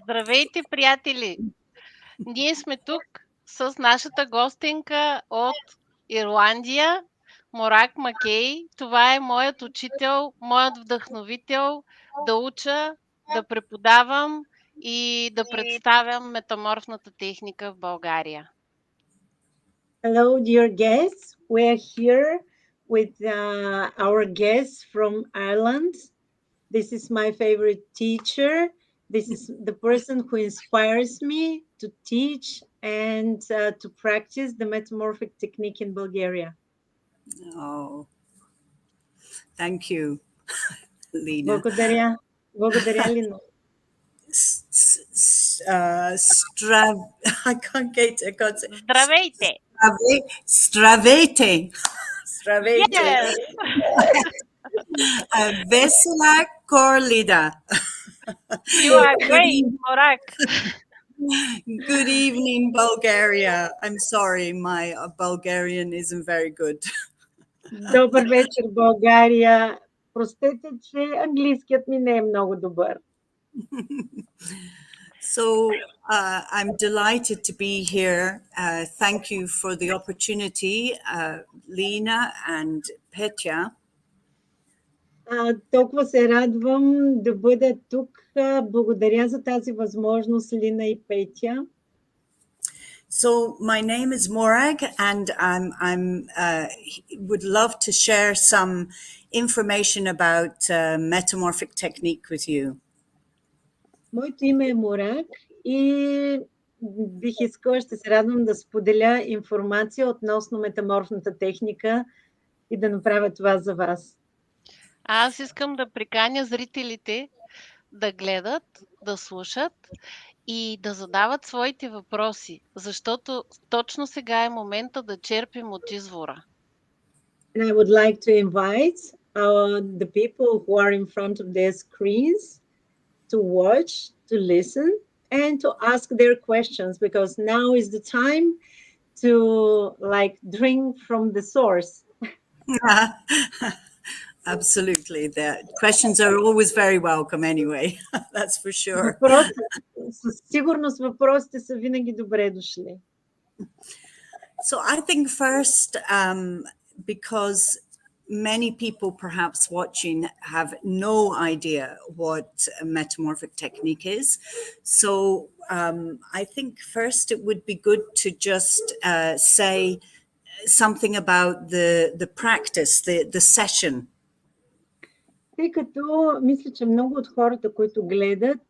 Здравейте, приятели! Ние сме тук с нашата гостенка от Ирландия, Мораг Макей. Това е моят учител, моят вдъхновител да уча, да преподавам и да представям метаморфната техника в България. Hello, dear guests. We're here with our guest from Ireland. This is my favorite teacher. This is the person who inspires me to teach and to practice the Metamorphic Technique in Bulgaria. Oh, thank you, Lina. Благодаря. Благодаря, Лина. I can't get it. Здравейте! Здравейте! Здравейте! Yes. Vesela Korlida. You are great, Мораг. Good evening, Bulgaria. I'm sorry, my Bulgarian isn't very good. Добър вечер, България. Простете, че английският ми не е много добър. So I'm delighted to be here. Thank you for the opportunity, Lina and Petya. Толкова се радвам да бъда тук. Благодаря за тази възможност, Лина и Петя. So my name is Morag, and I'm would love to share some information about Metamorphic Technique with you. Моето име е Мораг и бих искала, ще се радвам да споделя информация относно метаморфната техника и да направя това за вас. Аз искам да приканя зрителите да гледат, да слушат и да задават своите въпроси, защото точно сега е момента да черпим от извора. And I would like to invite the people who are in front of their screens to watch, to listen, and to ask their questions, because now is the time to drink from the source. Absolutely. The questions are always very welcome anyway. That's for sure. Със сигурност въпросите са винаги добре дошли. So I think first, because many people perhaps watching have no idea what a metamorphic technique is. So I think first it would be good to just say something about the practice, the session. Тъй като мисля, че много от хората, които гледат,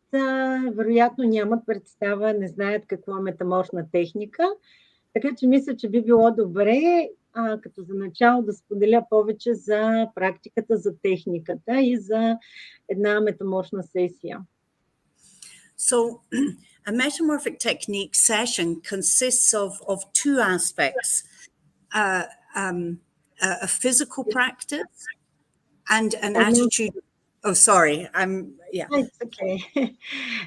вероятно нямат представа, не знаят какво е метаморфна техника. Така че мисля, че би било добре, като за начало да споделя повече за практиката, за техниката и за една метаморфна сесия. So a metamorphic technique session consists of two aspects, a physical practice and an attitude. Oh, sorry. It's okay.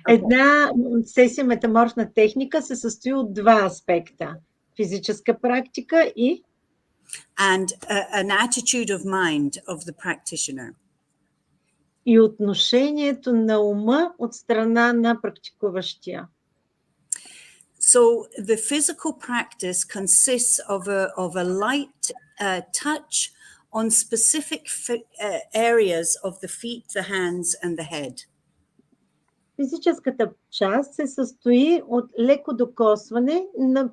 Една сесия метаморфна техника се състои от два аспекта. Физическа практика и and an attitude of mind of the practitioner. И отношението на ума от страна на практикуващия. So the physical practice consists of a light touch on specific areas of the feet, the hands and the head. Физическата част се състои от леко докосване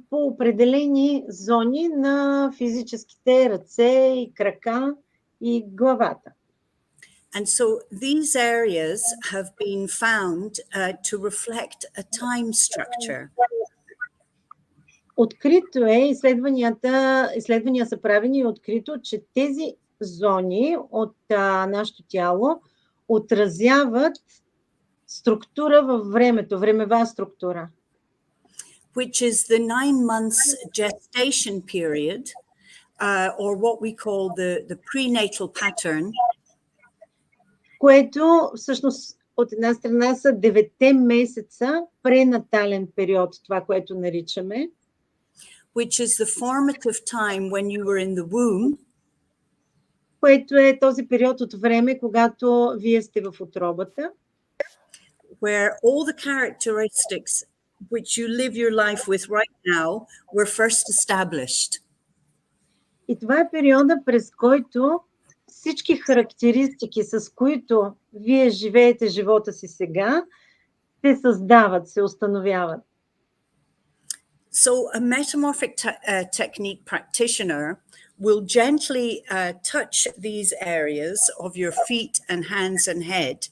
по определени зони на физическите ръце и крака и главата. And so these areas have been found to reflect a time structure. Открито е, изследвания са правени и открито, че тези зони от нашето тяло отразяват структура във времето, времева структура. Which is the 9 months gestation period, or what we call the prenatal pattern. Което всъщност от една страна са 9 месеца пренатален период, това, което наричаме. Which is the formative time when you were in the womb. Което е този период от време, когато вие сте в утробата. where all the characteristics which you live your life with right now were first established. И това е периода, през който всички характеристики, с които вие живеете живота си сега, се създават, се установяват. So a metamorphic technique practitioner will gently touch these areas of your feet and hands and head.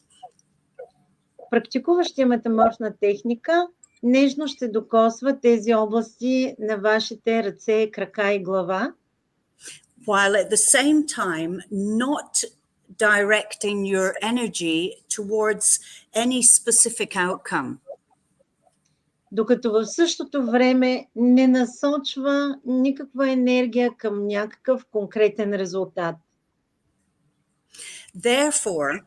Практикуващия метаморфна техника нежно ще докосва тези области на вашите ръце, крака и глава, while at the same time not directing your energy towards any specific outcome. Докато в същото време не насочва никаква енергия към някакъв конкретен резултат. Therefore,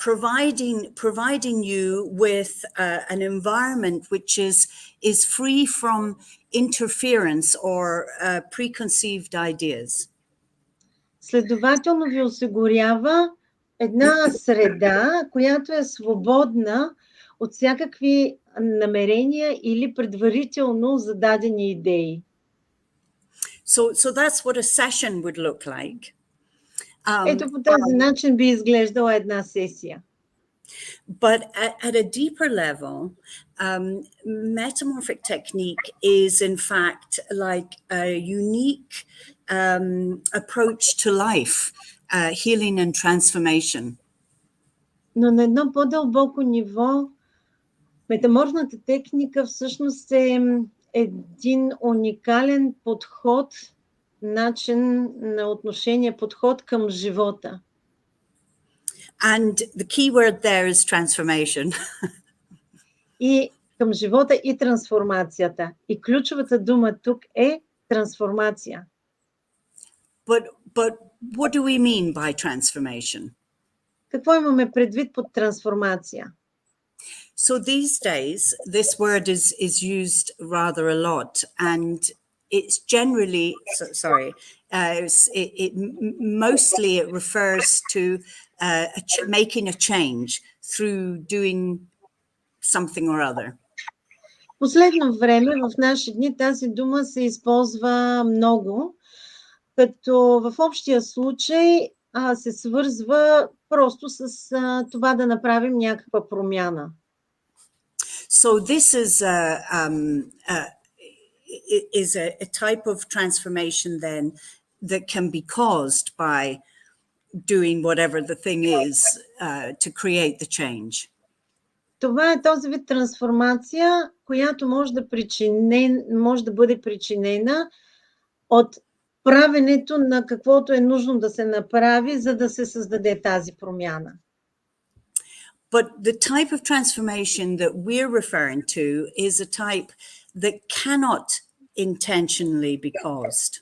providing you with an environment which is free from interference or preconceived ideas. Следователно ви осигурява една среда, която е свободна от всякакви намерения или предварително зададени идеи. So that's what a session would look like. Ето по този начин би изглеждала една сесия. But at a deeper level, Metamorphic Technique is in fact like a unique approach to life, healing and transformation. Но на едно по-дълбоко ниво, метаморфната техника всъщност е един уникален подход, начин на отношение, подход към живота. And the key word there is transformation. И към живота и трансформацията. И ключовата дума тук е трансформация. But what do we mean by transformation? Какво имаме предвид под трансформация? So these days, this word is used rather a lot, and it's generally, mostly it refers to making a change through doing something or other. Последно време в наши дни тази дума се използва много, като в общия случай се свързва просто с това да направим някаква промяна. So this is a type of transformation then that can be caused by doing whatever the thing is to create the change. Това е този вид трансформация, която може да бъде причинена от правенето на каквото е нужно да се направи, за да се създаде тази промяна. But the type of transformation that we're referring to is a type that cannot intentionally be caused.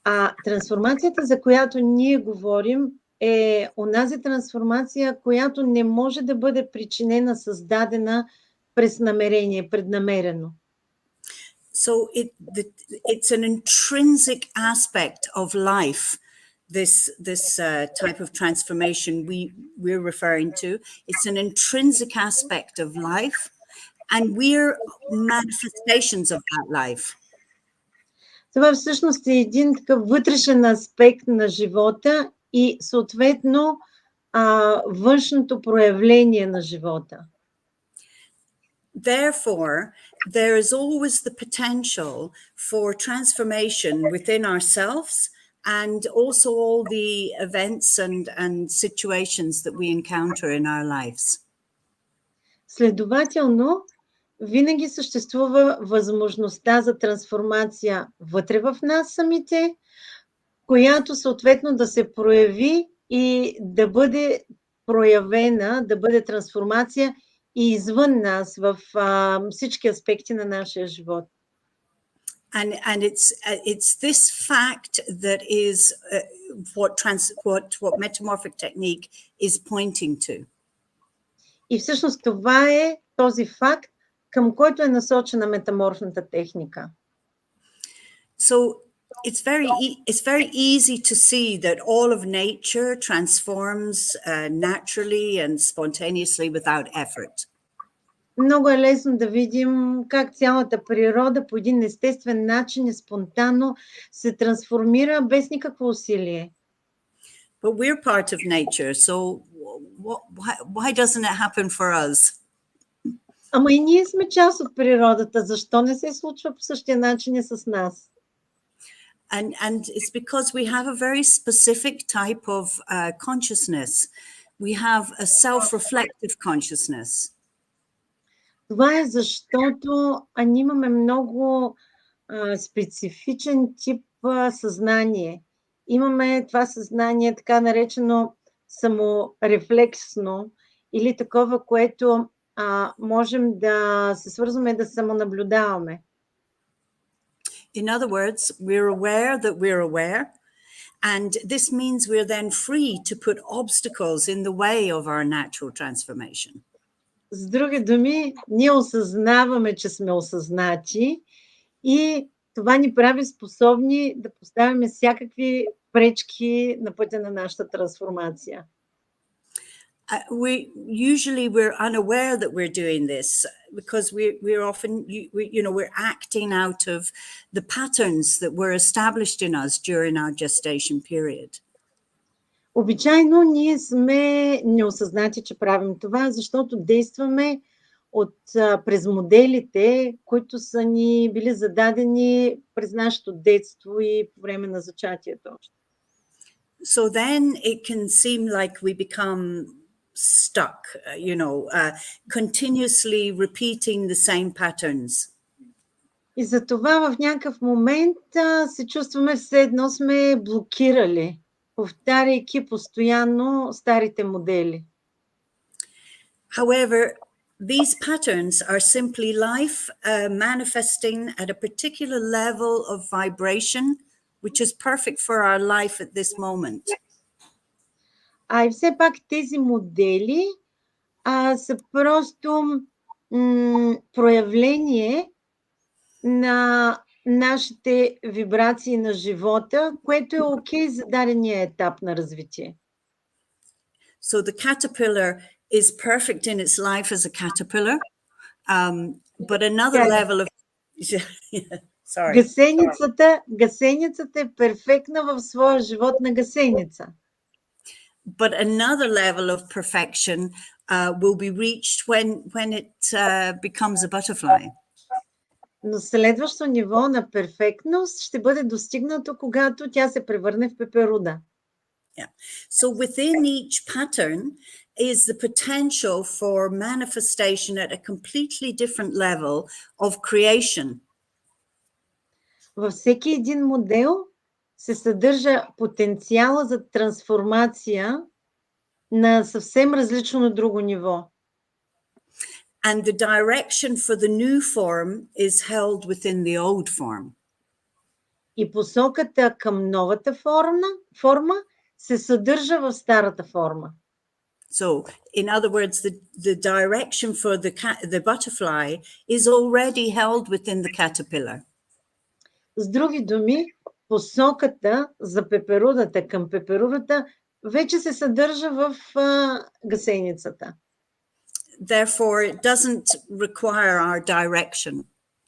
А трансформацията, за която ние говорим, е онази трансформация, която не може да бъде причинена, създадена през намерение, преднамерено. So it's an intrinsic aspect of life, this type of transformation we're referring to. It's an intrinsic aspect of life, and we're manifestations of that life. Това всъщност е един такъв вътрешен аспект на живота и съответно външното проявление на живота. Therefore, there is always the potential for transformation within ourselves and also all the events and situations that we encounter in our lives. Следователно, винаги съществува възможността за трансформация вътре в нас самите, която съответно да се прояви и да бъде проявена, да бъде трансформация и извън нас в всички аспекти на нашия живот. And it's this fact that is what Metamorphic Technique is pointing to. И всъщност това е този факт, към който е насочена метаморфната техника. So it's very easy to see that all of nature transforms naturally and spontaneously without effort. Много е лесно да видим как цялата природа по един естествен начин и спонтанно се трансформира без никакво усилие. But we're part of nature, so why doesn't it happen for us? Ама и ние сме част от природата. Защо не се случва по същия начин и с нас? And it's because we have a very specific type of consciousness. We have a self-reflective consciousness. Това е защото ние имаме много специфичен тип съзнание. Имаме това съзнание така наречено саморефлексно или такова, което можем да се свързваме да самонаблюдаваме. In other words, we're aware that we're aware, and this means we're then free to put obstacles in the way of our natural transformation. С други думи, ние осъзнаваме, че сме осъзнати и това ни прави способни да поставяме всякакви пречки на пътя на нашата трансформация. We're unaware that we're doing this because we're often, we're acting out of the patterns that were established in us during our gestation period. Обичайно ние сме неосъзнати, че правим това, защото действаме през моделите, които са ни били зададени през нашето детство и по време на зачатието. So then it can seem like we become stuck, continuously repeating the same patterns. И за това в някакъв момент се чувстваме все едно сме блокирали, повтаряйки постоянно старите модели. However, these patterns are simply life manifesting at a particular level of vibration, which is perfect for our life at this moment. И все пак тези модели са просто проявление на нашите вибрации на живота, което е окей за дадения етап на развитие. So the caterpillar is perfect in its life as a caterpillar, but another level of sorry. Гасеницата е перфектна в своя живот на гасеница. But another level of perfection will be reached when it becomes a butterfly. Но следващо ниво на перфектност ще бъде достигнато, когато тя се превърне в пеперуда. Yeah. So within each pattern is the potential for manifestation at a completely different level of creation. Във всеки един модел се съдържа потенциала за трансформация на съвсем различно друго ниво. And the direction for the new form is held within the old form. И посоката към новата форма се съдържа в старата форма. So, in other words, the direction for the butterfly is already held within the caterpillar. С други думи, посоката за пеперудата към пеперудата вече се съдържа в гасеницата. Therefore, it doesn't require our direction,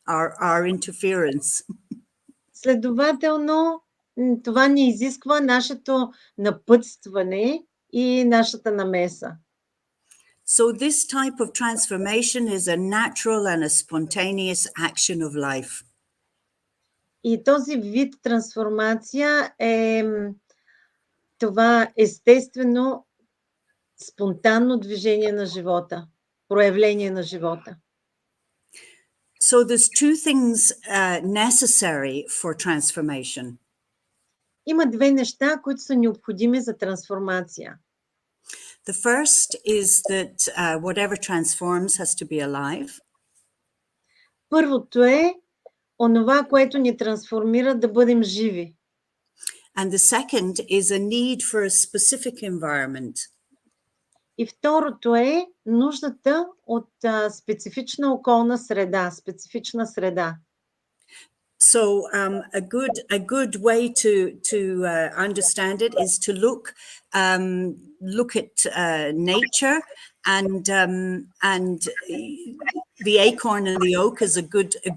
our interference. Следователно, това не изисква нашето напътстване и нашата намеса. So this type of transformation is a natural and a spontaneous action of life. И този вид трансформация е това естествено, спонтанно движение на живота, проявление на живота. So there's two things necessary for transformation. Има две неща, които са необходими за трансформация. The first is that whatever transforms has to be alive. Първото е онова, което ни трансформира, да бъдем живи. And the second is a need for a specific environment. И второто е нуждата от специфична околна среда, специфична среда. So a good way to understand it is to look at nature, and the acorn and the oak is a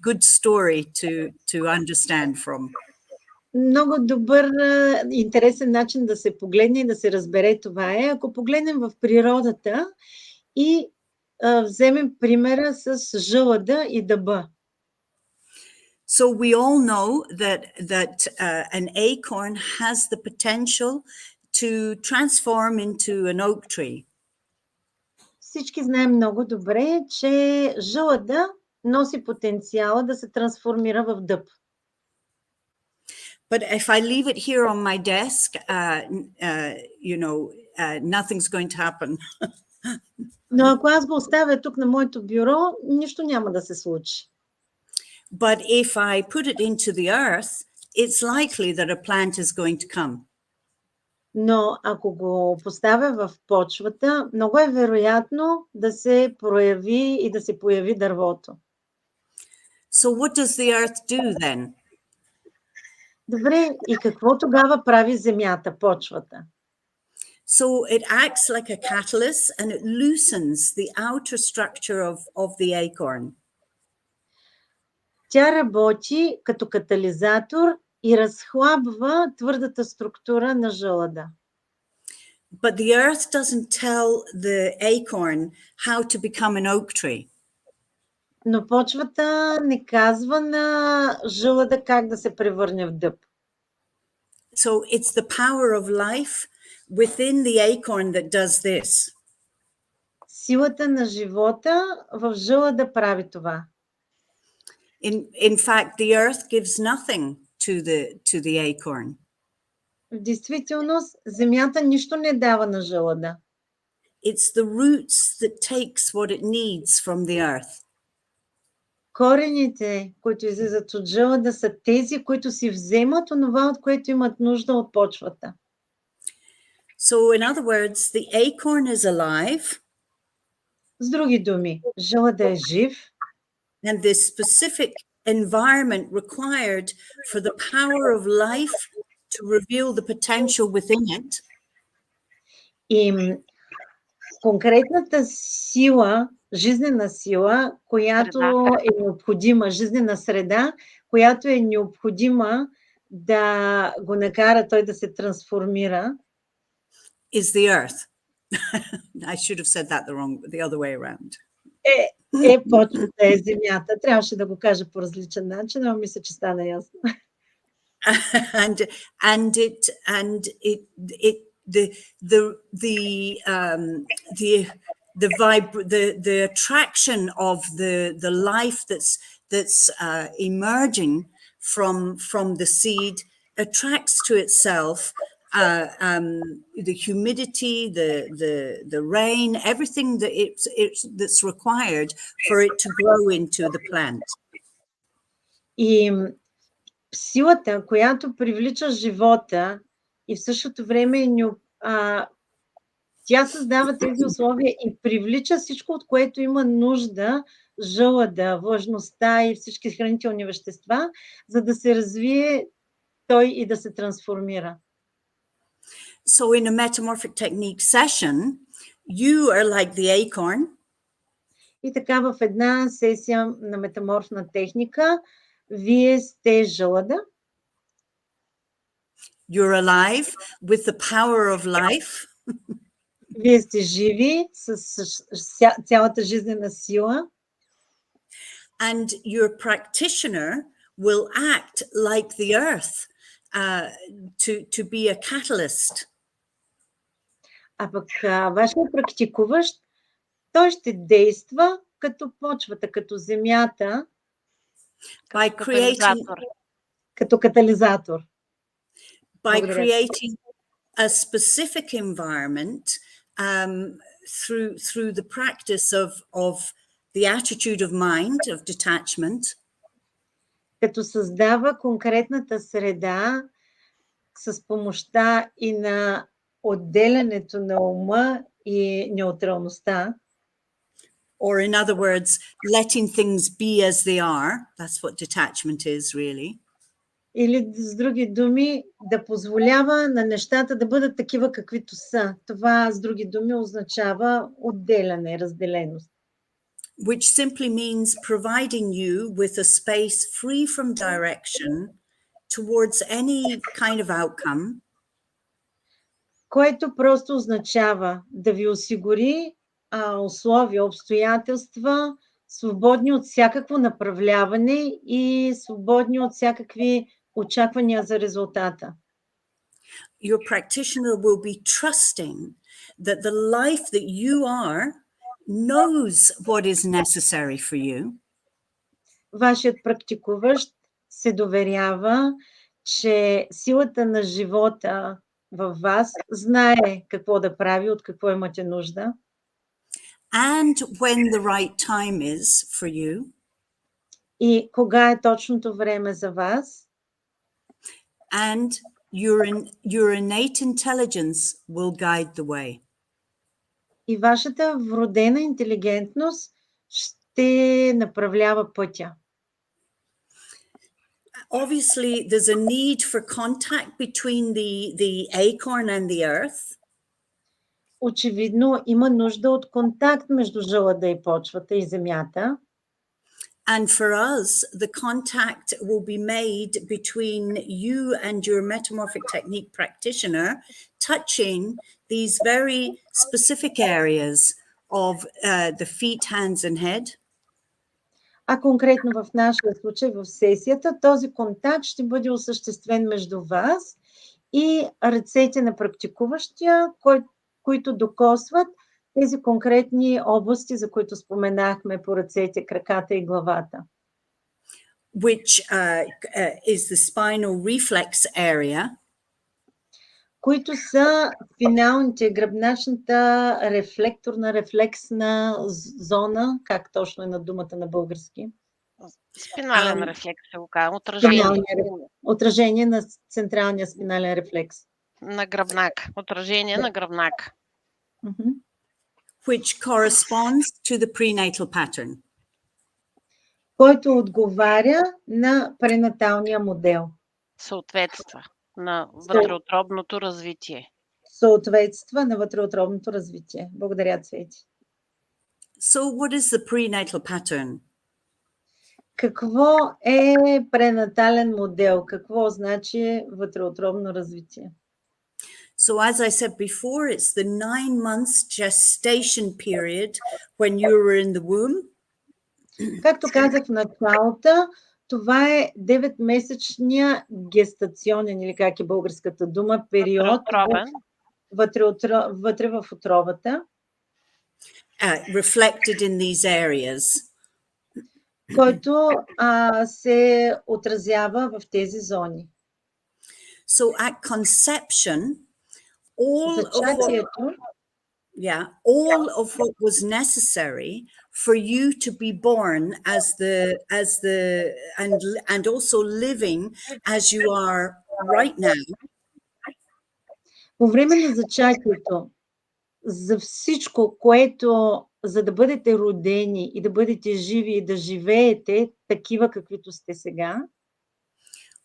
good story to understand from. Много добър, интересен начин да се погледне и да се разбере това е, ако погледнем в природата и вземем примера с жълъда и дъба. So we all know that an acorn has the potential to transform into an oak tree. Всички знаем много добре, че жълъда носи потенциала да се трансформира в дъб. But if I leave it here on my desk, nothing's going to happen. Но ако аз го оставя тук на моето бюро, нищо няма да се случи. But if I put it into the earth, it's likely that a plant is going to come. Но ако го поставя в почвата, много е вероятно да се прояви и да се появи дървото. So what does the earth do then? Добре, и какво тогава прави земята, почвата? So it acts like a catalyst and it loosens the outer structure of the acorn. Тя работи като катализатор и разхлабва твърдата структура на жълъда. But the earth doesn't tell the acorn how to become an oak tree. Но почвата не казва на жълъда как да се превърне в дъб. So it's the power of life within the acorn that does this. Силата на живота в жълъда прави това. In fact, the earth gives nothing to the acorn. В действителност, земята нищо не дава на жълъда. It's the roots that takes what it needs from the earth. Корените, които излизат от жълъда, са тези, които си вземат онова, от което имат нужда от почвата. So in other words, the acorn is alive. С други думи, жълъда е жив. And this specific environment required for the power of life to reveal the potential within it. И конкретната сила, жизнена сила, която е необходима, жизнена среда, която е необходима да го накара той да се трансформира, is the earth. I should have said that the other way around. Почвата е земята. Трябваше да го кажа по различен начин, но мисля, че стана ясно. The attraction of the life that's emerging from the seed attracts to itself the humidity, the rain, everything that's required for it to grow into the plant. И силата, която привлича живота и в същото време тя създава тези условия и привлича всичко, от което има нужда жълъда, влажността и всички хранителни вещества, за да се развие той и да се трансформира. So in a Metamorphic Technique session, you are like the acorn. И така в една сесия на метаморфна техника, вие сте жълъда. You're alive with the power of life. Вие сте живи с цялата жизнена сила. And your practitioner will act like the earth to be a catalyst. А пък вашият практикуващ, той ще действа като почвата, като земята, като катализатор. By creating a specific environment through the practice of the attitude of mind, of detachment. Като създава конкретната среда с помощта и на отделянето на ума и неутралността. Or in other words, letting things be as they are. That's what detachment is, really. Или с други думи, да позволява на нещата да бъдат такива каквито са. Това с други думи означава отделяне, разделеност. Which simply means providing you with a space free from direction towards any kind of outcome. Което просто означава да ви осигури условия, обстоятелства, свободни от всякакво направляване и свободни от всякакви очаквания за резултата. Your practitioner will be trusting that the life that you are knows what is necessary for you. Вашият практикуващ се доверява, че силата на живота във вас знае какво да прави, от какво имате нужда. And when the right time is for you. И кога е точното време за вас. And your innate intelligence will guide the way. И вашата вродена интелигентност ще направлява пътя. Obviously, there's a need for contact between the acorn and the earth. Очевидно има нужда от контакт между жълъда и почвата и земята. And for us, the contact will be made between you and your Metamorphic Technique practitioner, touching these very specific areas of the feet, hands, and head. А конкретно в нашия случай, в сесията, този контакт ще бъде осъществен между вас и ръцете на практикуващия, които докосват тези конкретни области, за които споменахме по ръцете, краката и главата. Which is the spinal reflex area. Които са финалните, гръбначната рефлексна зона, как точно е на думата на български? Спинален рефлекс, се го казвам, отражение. Отражение на централния спинален рефлекс. На гръбнак, отражение на гръбнак. Which corresponds to the prenatal pattern. Който отговаря на пренаталния модел. Съответства на вътреутробното развитие. Съответства на вътреутробното развитие. Благодаря, Цвети. So what is the prenatal pattern? Какво е пренатален модел? Какво значи вътреутробно развитие? So as I said before, it's the 9 months gestation period when you were in the womb. Както казах в началото, това е 9-месечния гестационен, или как е българската дума, период вътре в утробата. Reflected in these areas. Който се отразява в тези зони. So at conception, all of what was necessary for you to be born and also living as you are right now. По време на зачатието, за всичко, което, за да бъдете родени и да бъдете живи и да живеете такива, каквито сте сега,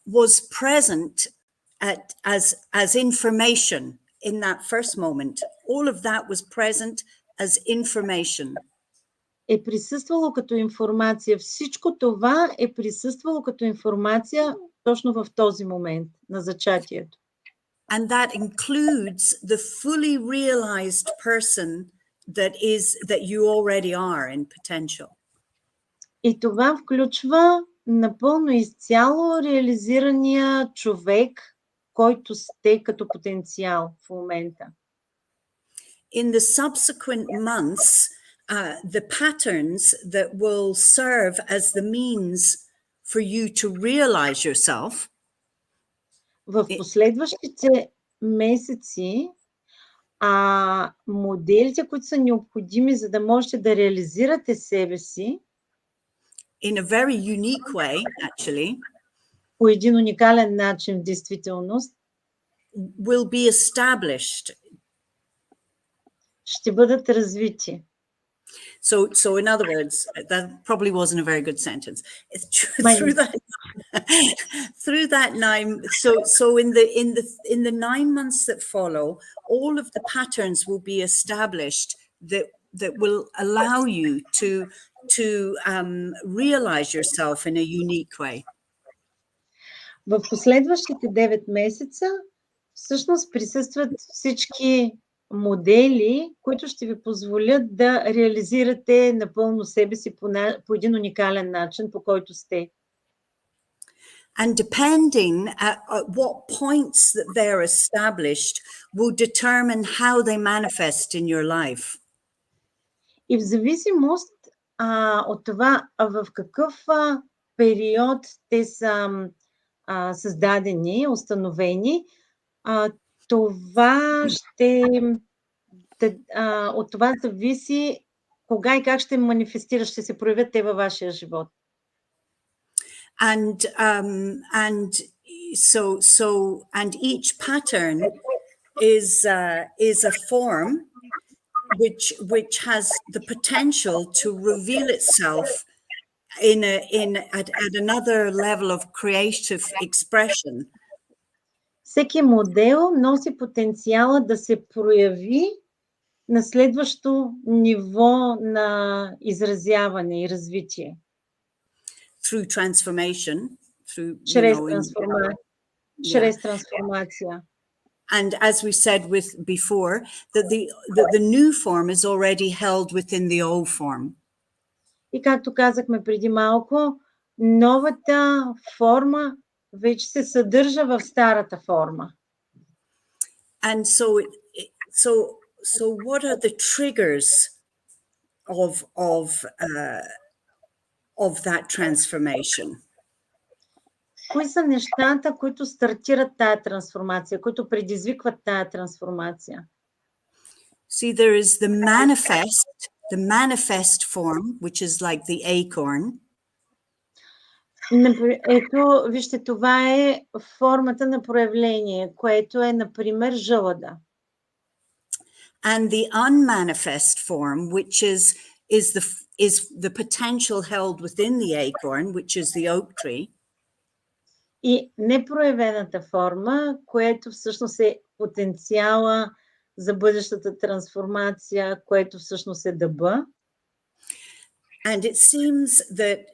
was present as information in that first moment. All of that was present as information. Е присъствало като информация. Всичко това е присъствало като информация точно в този момент на зачатието. And that includes the fully realized person that you already are in potential. И това включва напълно изцяло реализирания човек, който сте като потенциал в момента. In the subsequent months, the patterns that will serve as the means for you to realize yourself. В последващите месеци, моделите, които са необходими, за да можете да реализирате себе си, in a very unique way, actually, по един уникален начин в действителност, will be established. Ще бъдат развити. So in other words, that probably wasn't a very good sentence. through that 9, so in the 9 months that follow, all of the patterns will be established that will allow you to realize yourself in a unique way. В последващите 9 месеца всъщност присъстват всички модели, които ще ви позволят да реализирате напълно себе си по един уникален начин, по който сте. And depending at what points that they're established will determine how they manifest in your life. И в зависимост от това в какъв период те са създадени, установени, това от това зависи кога и как ще манифестират, ще се проявят те във вашия живот. And each pattern is a form which has the potential to reveal itself at another level of creative expression. Всеки модел носи потенциала да се прояви на следващо ниво на изразяване и развитие. Through transformation, чрез трансформация. And as we said before, that the new form is already held within the old form. И както казахме преди малко, новата форма вече се съдържа в старата форма. And so what are the triggers of that transformation? Кои са нещата, които стартират тая трансформация, които предизвикват тая трансформация? See, there is the manifest form, which is like the acorn. Ето, вижте, това е формата на проявление, което е, например, жълъда. And the unmanifest form, which is the potential held within the acorn, which is the oak tree. И непроявената форма, което всъщност е потенциала за бъдещата трансформация, което всъщност е дъба. And it seems that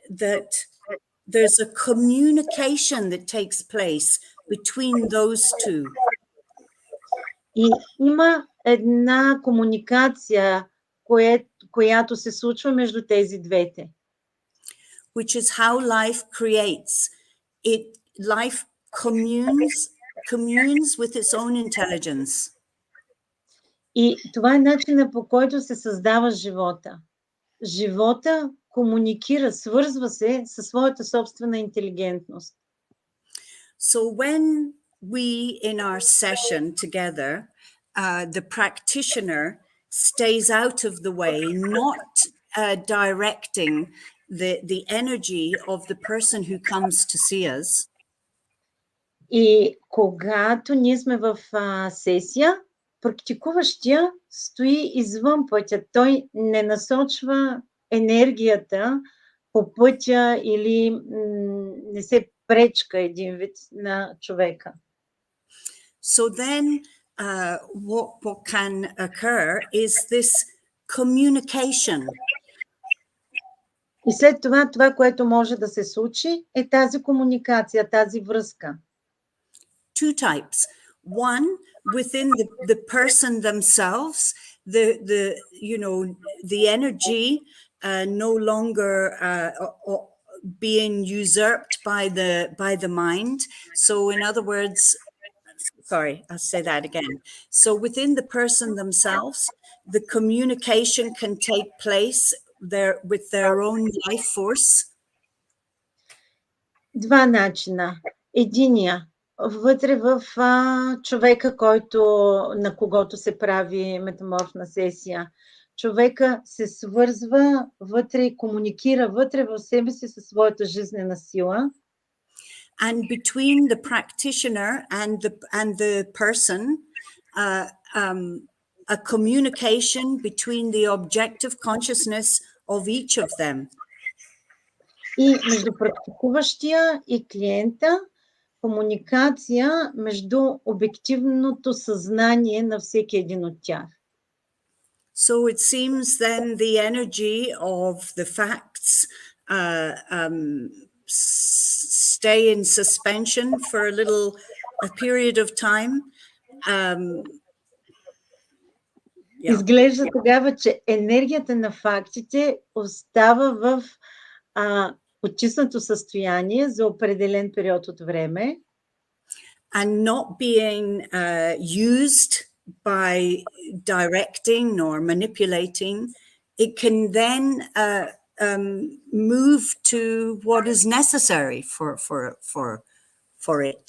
there's a communication that takes place between those two. И има една комуникация, която се случва между тези двете. Which is how life creates. Life communes with its own intelligence. И това е начинът, по който се създава живота. Живота комуникира, свързва се със своята собствена интелигентност. So when we in our session together, the practitioner stays out of the way, not directing the energy of the person who comes to see us. И когато ние сме в сесия, практикуващия стои извън пътя. Той не насочва енергията по пътя или не се пречка един вид на човека. So then what can occur is this communication. И след това, което може да се случи, е тази комуникация, тази връзка. Two types. One, within the person themselves, the energy no longer being usurped by the mind. So in other words, sorry, I'll say that again. So within the person themselves, the communication can take place with their own life force. Два начина. Единия вътре в човека, на когото се прави метаморфна сесия. Човека се свързва вътре и комуникира вътре в себе си със своята жизнена сила. And between the practitioner and the person, a communication between the objective consciousness of each of them. и между практикуващия и клиента, комуникация между обективното съзнание на всеки един от тях. So it seems then the energy of the facts stay in suspension for a period of time. Изглежда тогава, че енергията на фактите остава в почиснато състояние за определен период от време. And not being used by directing or manipulating, it can then move to what is necessary for it.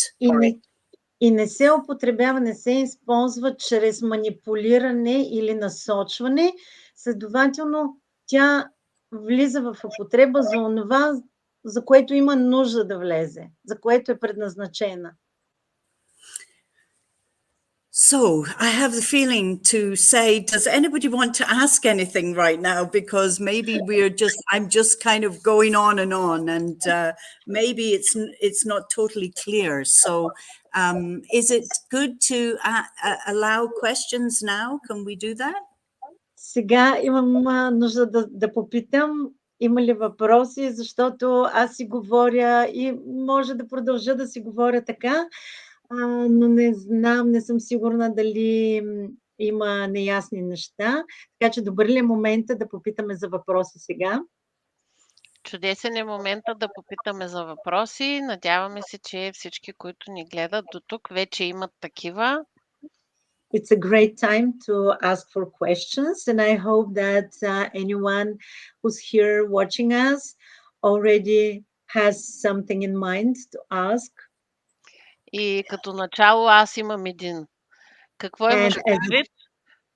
И не се употребява, не се използва чрез манипулиране или насочване. Следователно, тя влиза в употреба за онова, за което има нужда да влезе, за което е предназначена. So I have the feeling to say, does anybody want to ask anything right now? Because maybe I'm just kind of going on, and maybe it's not totally clear. So is it good to allow questions now? Can we do that? Сега имам нужда да попитам, има ли въпроси, защото аз си говоря и може да продължа да си говоря така, но не знам, не съм сигурна дали има неясни неща. Така че добър ли е момента да попитаме за въпроси сега? Чудесен е момента да попитаме за въпроси. Надяваме се, че всички, които ни гледат до тук, вече имат такива. It's a great time to ask for questions, and I hope that anyone who's here watching us already has something in mind to ask. И като начало аз имам един. Какво имаш предвид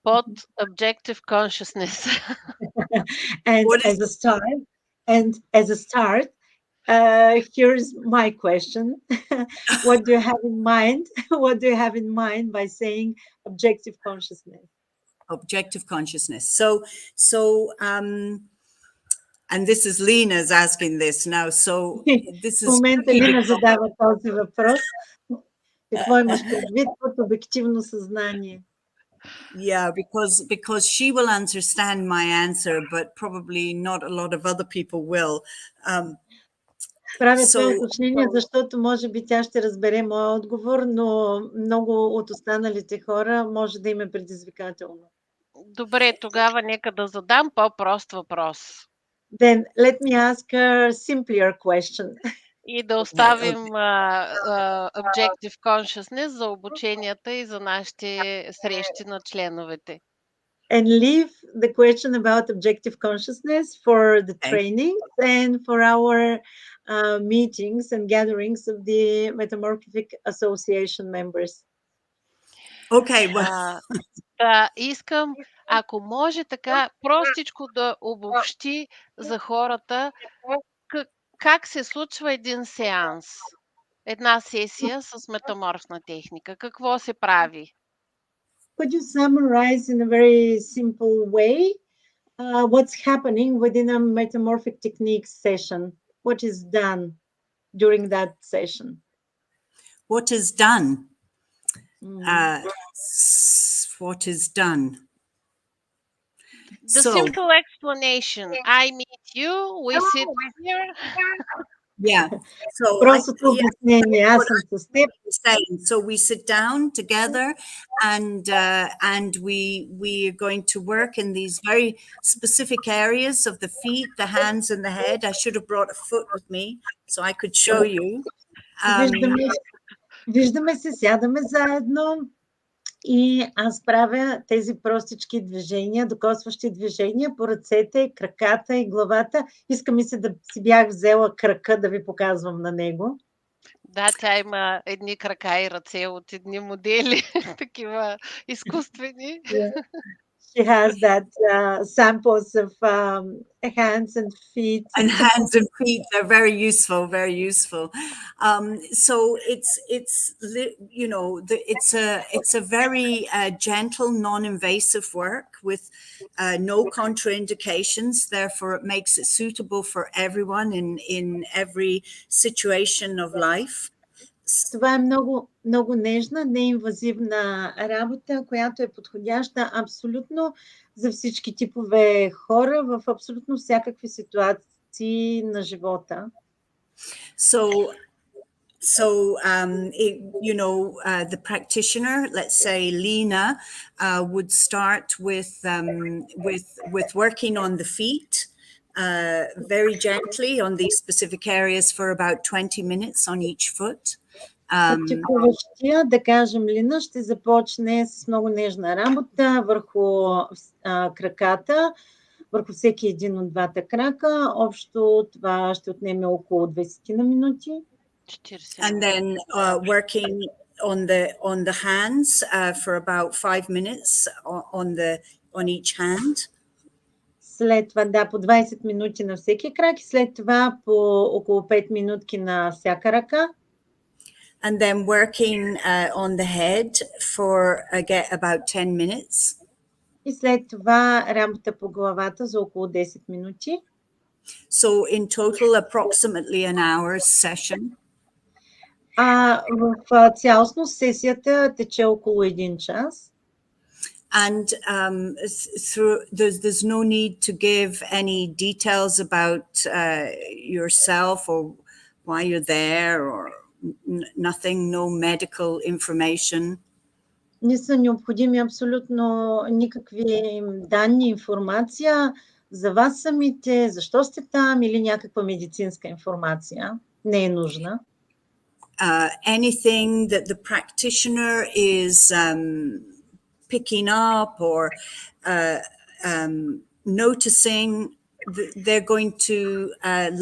под objective consciousness? And as a start, here's my question. What do you have in mind? What do you have in mind by saying objective consciousness? Objective consciousness. So and this is Lena's asking this now. So this is. В момента Лина задава този въпрос. Какво имаш предвид под обективно съзнание? Yeah, because she will understand my answer, but probably not a lot of other people will. Правя това уточнение, защото може би тя ще разбере моя отговор, но много от останалите хора може да им е предизвикателно. Добре, тогава нека да задам по-прост въпрос. Then let me ask a simpler question. И да оставим Objective Consciousness за обученията и за нашите срещи на членовете. And leave the question about objective consciousness for the training and for our meetings and gatherings of the Metamorphic Association members. Okay. Искам, ако може така простичко да обобщи за хората как се случва един сеанс, една сесия с метаморфна техника. Какво се прави? Could you summarize in a very simple way what's happening within a Metamorphic Technique session? What is done during that session? What is done? What is done? The simple explanation. I meet you, we sit here. Yeah. So so we sit down together and we are going to work in these very specific areas of the feet, the hands and the head. I should have brought a foot with me so I could show you. Виждаме се, сядаме заедно и аз правя тези простички движения, докосващи движения по ръцете, краката и главата. Иска ми се да си бях взела крака да ви показвам на него. Да, тя има едни крака и ръце от едни модели, такива изкуствени. she has that samples of hands and feet. And hands and feet are very useful, very useful. So it's you know, it's a very gentle, non-invasive work with no contraindications. Therefore, it makes it suitable for everyone in every situation of life. Това е много, много нежна, неинвазивна работа, която е подходяща абсолютно за всички типове хора в абсолютно всякакви ситуации на живота. So you know, the practitioner, let's say Lena, would start with working on the feet very gently on these specific areas for about 20 minutes on each foot. Практикуващия, да кажем Лина, ще започне с много нежна работа върху краката, върху всеки един от двата крака. Общо това ще отнеме около 20 на минути. 40. And then working on the hands for about 5 minutes on each hand. След това, да, по 20 минути на всеки крак и след това по около 5 минутки на всяка ръка. And then working on the head for about 10 minutes. И след това работа по главата за около 10 минути. So in total approximately an hour's session. В цялостно сесията тече около 1 час. And there's no need to give any details about yourself or why you're there or nothing, no medical information. Не са необходими абсолютно никакви данни, информация за вас самите, защо сте там или някаква медицинска информация. Не е нужна. Anything that the practitioner is picking up or noticing, they're going to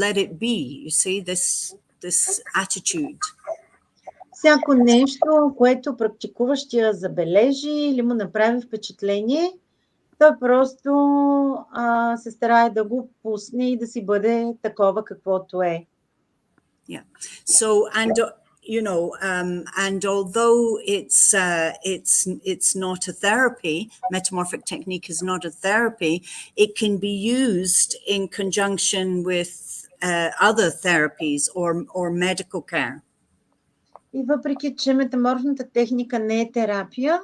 let it be. You see, this attitude. Всяко нещо, което практикуващия забележи или му направи впечатление, той просто се старае да го пусне и да си бъде такова каквото е. Yeah. So, and you know, and although it's not a therapy, Metamorphic Technique is not a therapy, it can be used in conjunction with other therapies or medical care. И въпреки, че метаморфната техника не е терапия,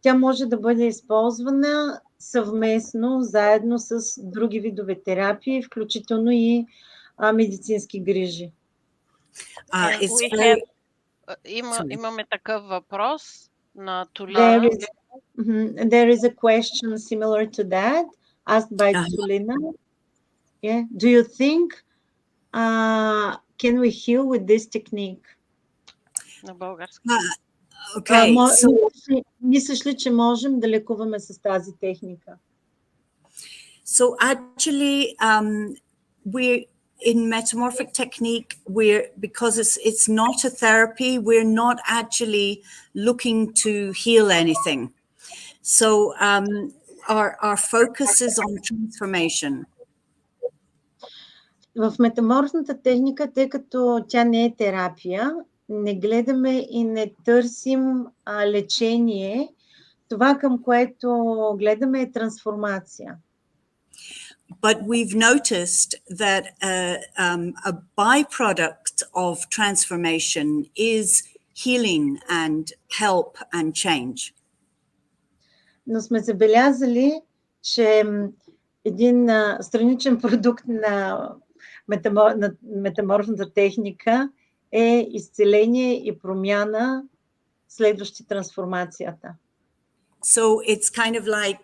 тя може да бъде използвана съвместно, заедно с други видове терапии, включително и медицински грижи. Имаме такъв въпрос на Толина. There is a question similar to that asked by Цветелина. Yeah. Do you think can we heal with this technique? На български. Okay. Мислиш ли, че можем да лекуваме с тази техника? So actually, we're in Metamorphic Technique, because it's not a therapy, we're not actually looking to heal anything. So our focus is on transformation. В метаморфната техника, тъй като тя не е терапия, не гледаме и не търсим лечение. Това, към което гледаме, е трансформация. But we've noticed that a byproduct of transformation is healing and help and change. Но сме забелязали, че един страничен продукт на метаморфната техника е изцеление и промяна, следващи трансформацията. So it's kind of like,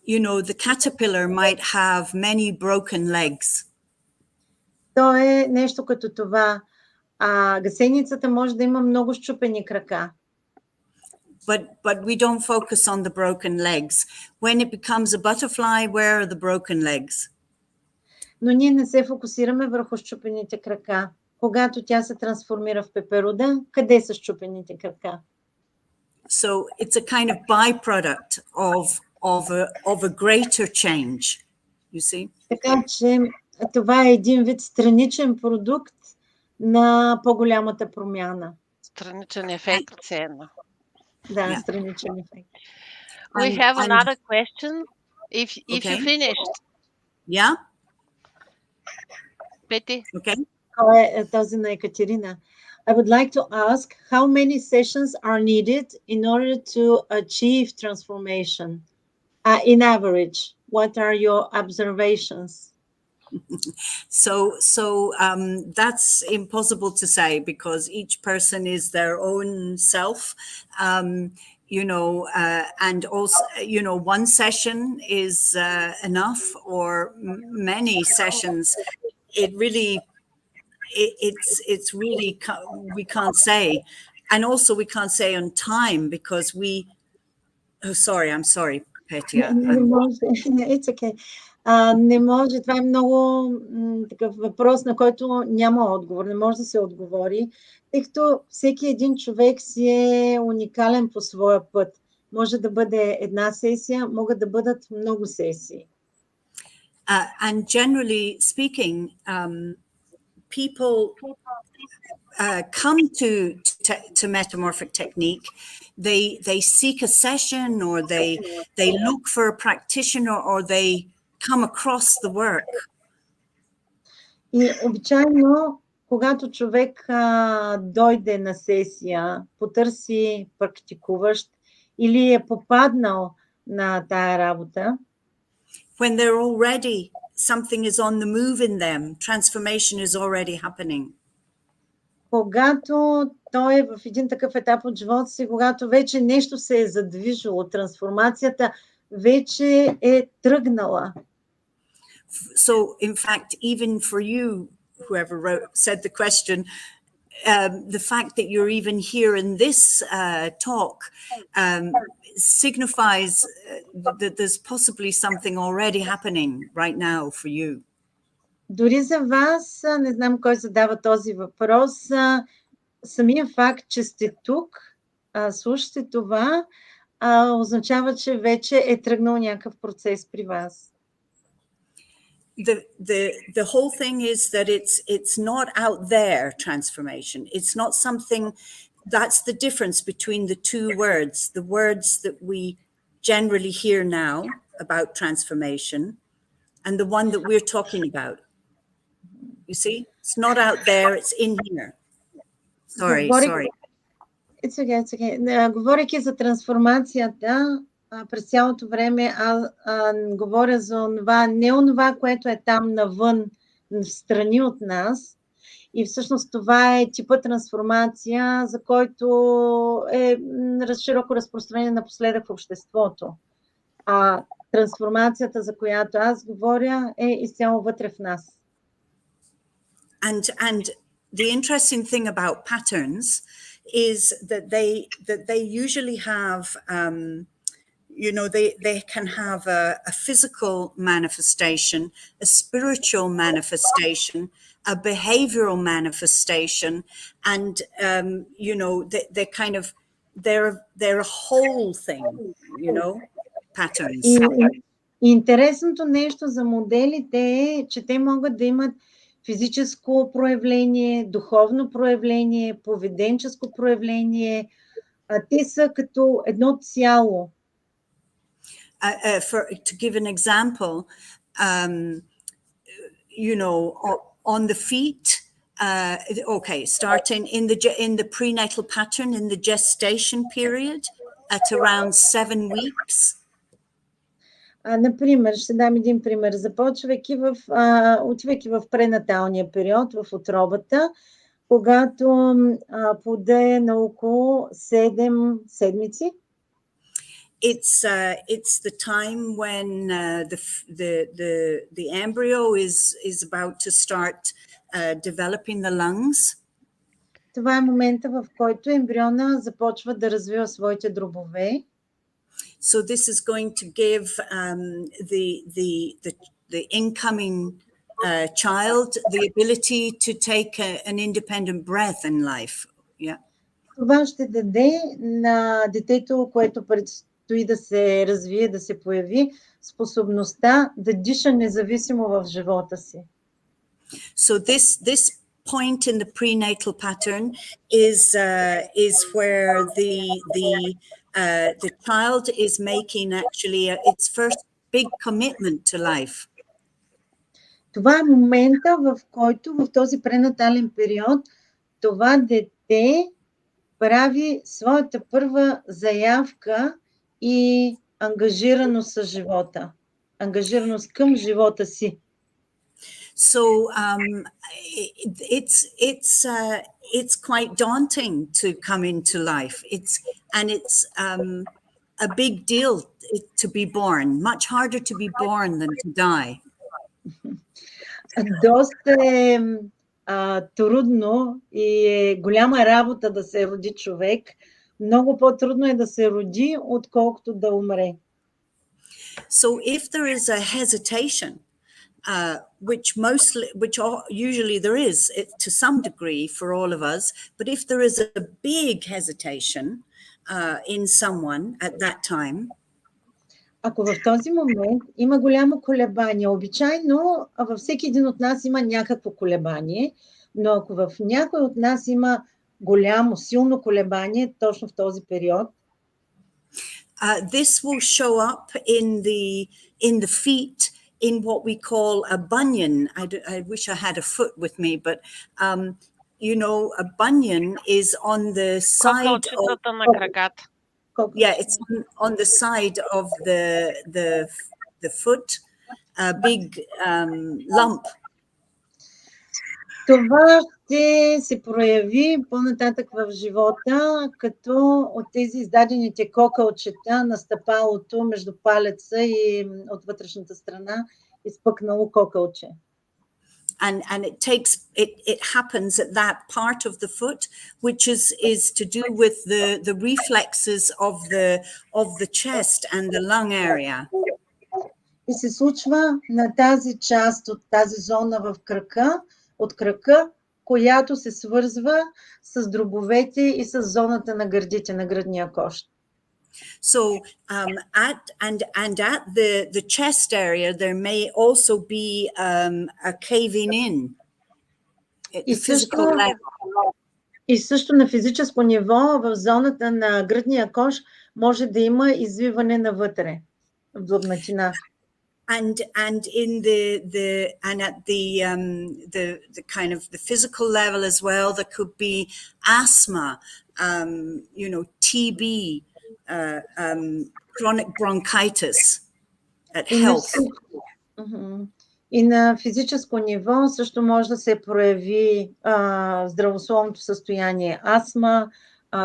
you know, the caterpillar might have many broken legs. То е нещо като това. Гасеницата може да има много счупени крака. But we don't focus on the broken legs. When it becomes a butterfly, where are the broken legs? Но ние не се фокусираме върху счупените крака. Когато тя се трансформира в пеперуда, къде са счупените крака? So it's a kind of byproduct of a greater change. You see? Така че това е един вид страничен продукт на по-голямата промяна. Страничен ефект, ценно. Да, страничен ефект. We have another question. If you finished. Yeah. Пети. Okay. Кой е този на Екатерина? I would like to ask how many sessions are needed in order to achieve transformation? In average, what are your observations? So that's impossible to say because each person is their own self. And also, one session is enough, or many sessions. It really, it's really, we can't say. And also we can't say on time because I'm sorry, Petya. It's okay. Не може, това е много такъв въпрос, на който няма отговор, не може да се отговори, тъй като всеки един човек си е уникален по своя път. Може да бъде една сесия, могат да бъдат много сесии. And generally speaking, people come to Metamorphic Technique. They seek a session, or they look for a practitioner, or they come across the work. И обичайно, когато човек дойде на сесия, потърси практикуващ или е попаднал на тая работа, when they're already, something is on the move in them, transformation is already happening. Когато той е в един такъв етап от живота си, когато вече нещо се е задвижило, трансформацията вече е тръгнала. So, in fact, even for you, whoever said the question, the fact that you're even here in this talk signifies that there's possibly something already happening right now for you. Дори за вас, не знам кой задава този въпрос, самия факт, че сте тук, слушате това, означава, че вече е тръгнал някакъв процес при вас. The whole thing is that it's not out there transformation. It's not something. That's the difference between the two words. The words that we generally hear now about transformation, and the one that we're talking about. You see, it's not out there. It's in here. Sorry. It's okay. Говорейки за трансформацията, през цялото време говоря за онова, не онова, което е там навън, в страни от нас. И всъщност това е типа трансформация, за който е широко разпространение напоследък в обществото. А трансформацията, за която аз говоря, е изцяло вътре в нас. And the interesting thing about patterns is that they usually have they can have a physical manifestation, a spiritual manifestation, a behavioral manifestation, and they kind of they're a whole thing, patterns. И интересното нещо за моделите е, че те могат да имат физическо проявление, духовно проявление, поведенческо проявление. Те са като едно цяло. To give an example, on the feet, starting in the prenatal pattern, in the gestation period, at around 7 weeks. Например, ще дам един пример. Отивайки в пренаталния период, в утробата, когато плодът е на около 7 седмици. It's the time when the embryo is about to start developing the lungs. Това е момента, в който ембриона започва да развива своите дробове. So this is going to give the incoming child the ability to take an independent breath in life. Yeah. Това ще даде на детето, което предстои да се развие, да се появи способността да диша независимо в живота си. So this point in the prenatal pattern is where the child is making actually its first big commitment to life. Това е момента, в който в този пренатален период това дете прави своята първа заявка и ангажираност с живота, ангажираност към живота си. So it's quite daunting to come into life. It's a big deal to be born. Much harder to be born than to die. Доста е трудно и е голяма работа да се роди човек. Много по-трудно е да се роди, отколкото да умре. So if there is a hesitation, which usually there is to some degree for all of us, but if there is a big hesitation in someone at that time, ако в този момент има голямо колебание, обичайно във всеки един от нас има някакво колебание, но ако в някой от нас има голямо, силно колебание, точно в този период, this will show up in the feet, in what we call a bunion. I wish I had a foot with me, but you know, a bunion is on the side of yeah, it's on the side of the foot, a big lump. Това ще се прояви по-нататък в живота, като от тези издадените кокълчета на стъпалото между палеца и от вътрешната страна изпъкнало кокълче. And it happens at that part of the foot, which is to do with the reflexes of the chest and the lung area. И се случва на тази част от тази зона в кръка, от кръка, която се свързва с дробовете и с зоната на гърдите, на гръдния кошт. So at the chest area, there may also be a caving in. И също на физическо ниво, в зоната на гръдния кош, може да има извиване навътре, в длъбнатина. And in at the kind of the physical level as well, there could be asthma, you know, TB, chronic bronchitis at health. И на физическо ниво също може да се прояви здравословното състояние, астма,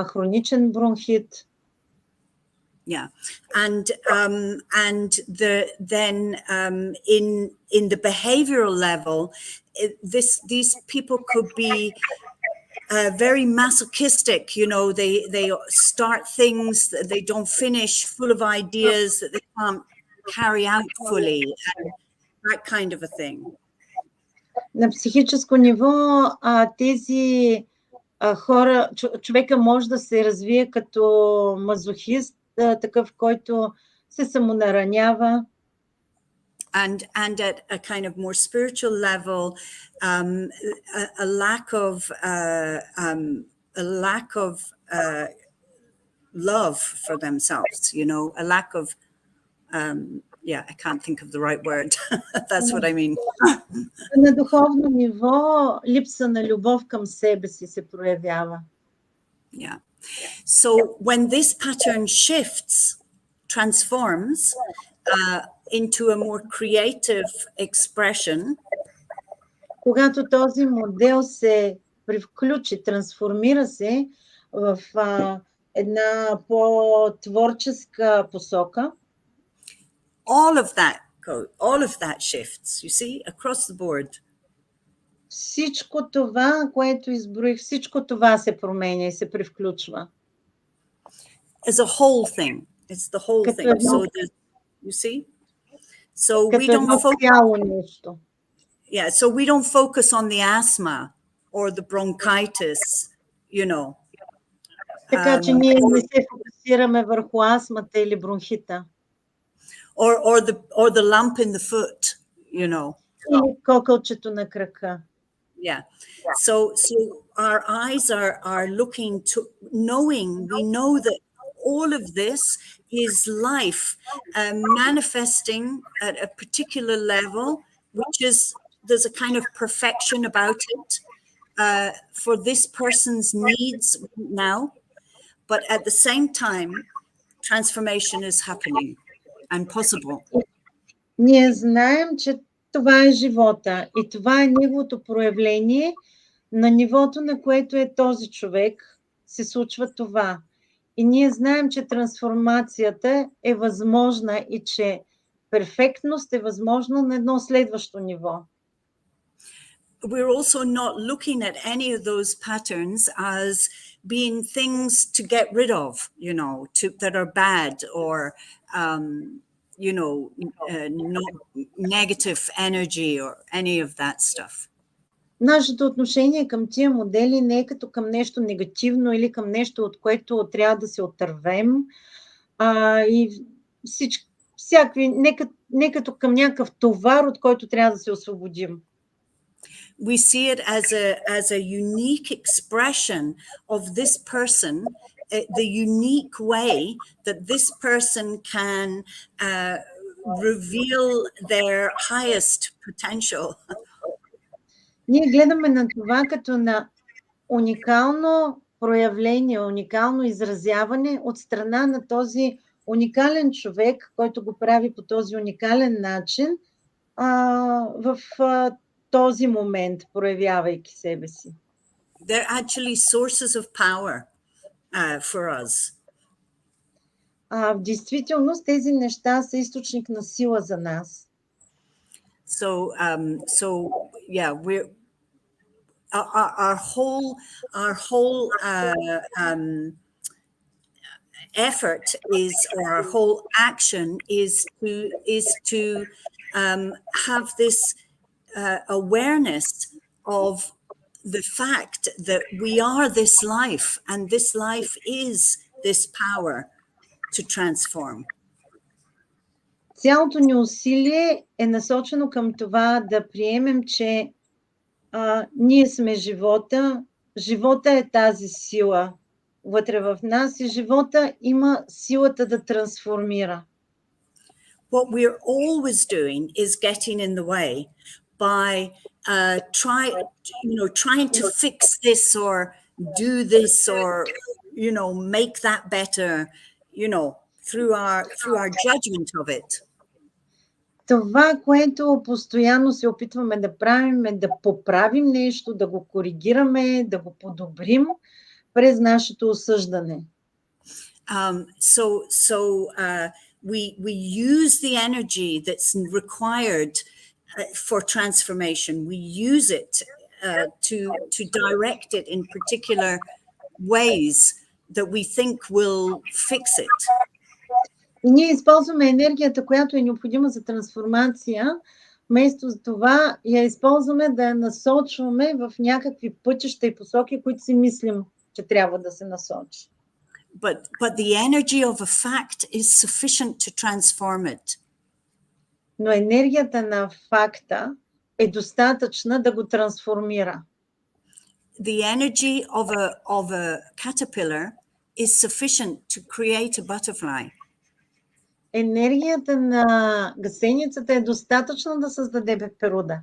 хроничен бронхит. Yeah, and in the behavioral level, these people could be very masochistic. You know, they start things that they don't finish, full of ideas that they can't carry out fully, and that kind of a thing. На психическо ниво тези хора, човека може да се развие като мазохист, такъв, който се самонаранява. And at a kind of more spiritual level, a lack of love for themselves, you know, a lack of yeah, I can't think of the right word. That's what I mean. На духовно ниво липса на любов към себе си се проявява. Yeah. So when this pattern shifts, transforms into a more creative expression, когато този модел се привключи, трансформира се в една по-творческа посока, all of that shifts, you see, across the board. Всичко това, което изброих, всичко това се променя и се привключва. As a whole thing. It's the whole thing. So you see? So we don't focus. Yeah, so we don't focus on the asthma or the bronchitis, you know. Така че ние не се фокусираме върху астмата или бронхита. Or the lump in the foot, you know. Или кокълчето на крака. Yeah. So our eyes are looking to we know that all of this is life manifesting at a particular level, which is, there's a kind of perfection about it for this person's needs now, but at the same time, transformation is happening and possible. Ние знаем, че това е живота и това е неговото проявление на нивото, на което е този човек, се случва това. И ние знаем, че трансформацията е възможна и че перфектност е възможна на едно следващо ниво. We're also not looking at any of those patterns as being things to get rid of, you know, that are bad or you know, not negative energy or any of that stuff. Нашето отношение към тия модели не е като към нещо негативно или към нещо, от което трябва да се отървем. И всякакви, не като към някакъв товар, от който трябва да се освободим. We see it as a unique expression of this person, the unique way that this person can reveal their highest potential. Ние гледаме на това като на уникално проявление, уникално изразяване от страна на този уникален човек, който го прави по този уникален начин в този момент, проявявайки себе си. They're actually sources of power for us. В действителност тези неща са източник на сила за нас. So yeah, we're our whole effort is, or our whole action is to have this awareness of the fact that we are this life, and this life is this power to transform. Цялото ни усилие е насочено към това да приемем, че ние сме живота. Живота е тази сила вътре в нас и живота има силата да трансформира. What we're always doing is getting in the way by trying to fix this or do this or make that better, through our judgment of it. Това, което постоянно се опитваме да правим, е да поправим нещо, да го коригираме, да го подобрим през нашето осъждане. We use the energy that's required for transformation. We use it to direct it in particular ways that we think will fix it. И ние използваме енергията, която е необходима за трансформация, вместо за това я използваме да я насочваме в някакви пътища и посоки, които си мислим, че трябва да се насочи. But the energy of a fact is sufficient to transform it. Но енергията на факта е достатъчна да го трансформира. The energy of a caterpillar is sufficient to create a butterfly. Енергията на гъсеницата е достатъчна да създаде пеперуда.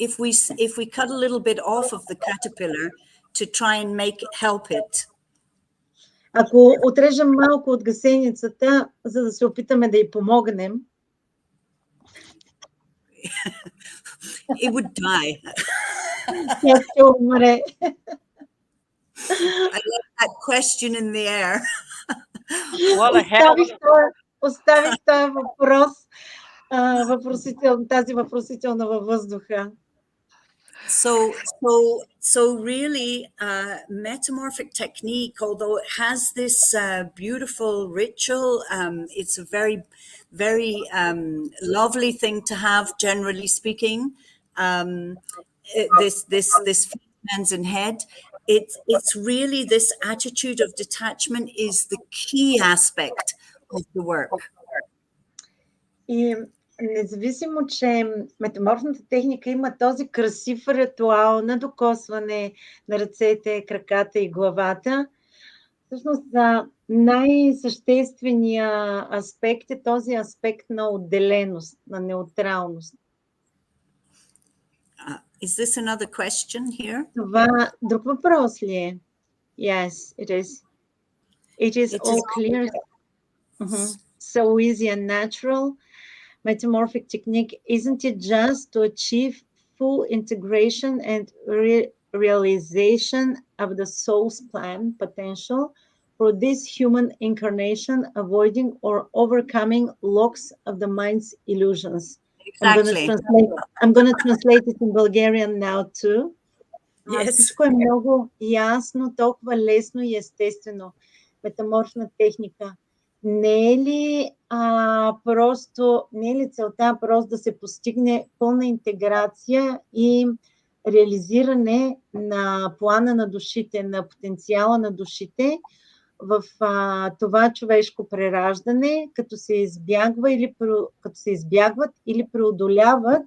If we cut a little bit off of the caterpillar to try and help it. Ако отрежем малко от гъсеницата, за да се опитаме да й помогнем, it would die. Тя ще умре. I love that question in the air. Оставих този въпрос, тази въпросителна във въздуха. So really, Metamorphic Technique, although it has this beautiful ritual, it's a very, very lovely thing to have, generally speaking. This hands and head, it's really this attitude of detachment is the key aspect of the work. И независимо, че метаморфната техника има този красив ритуал на докосване на ръцете, краката и главата, всъщност най-същественият аспект е този аспект на отделеност, на неутралност. Is this another question here? Това друг въпрос ли е? Yes, it is. It is all clear. So easy and natural. Metamorphic technique, isn't it just to achieve full integration and realization of the soul's plan potential for this human incarnation, avoiding or overcoming locks of the mind's illusions? Exactly. I'm going to translate it in Bulgarian now too. Yes. Всичко е много ясно, толкова лесно и естествено. Метаморфна техника. Не е ли целта просто да се постигне пълна интеграция и реализиране на плана на душите, на потенциала на душите в това човешко прераждане, като се избягват или преодоляват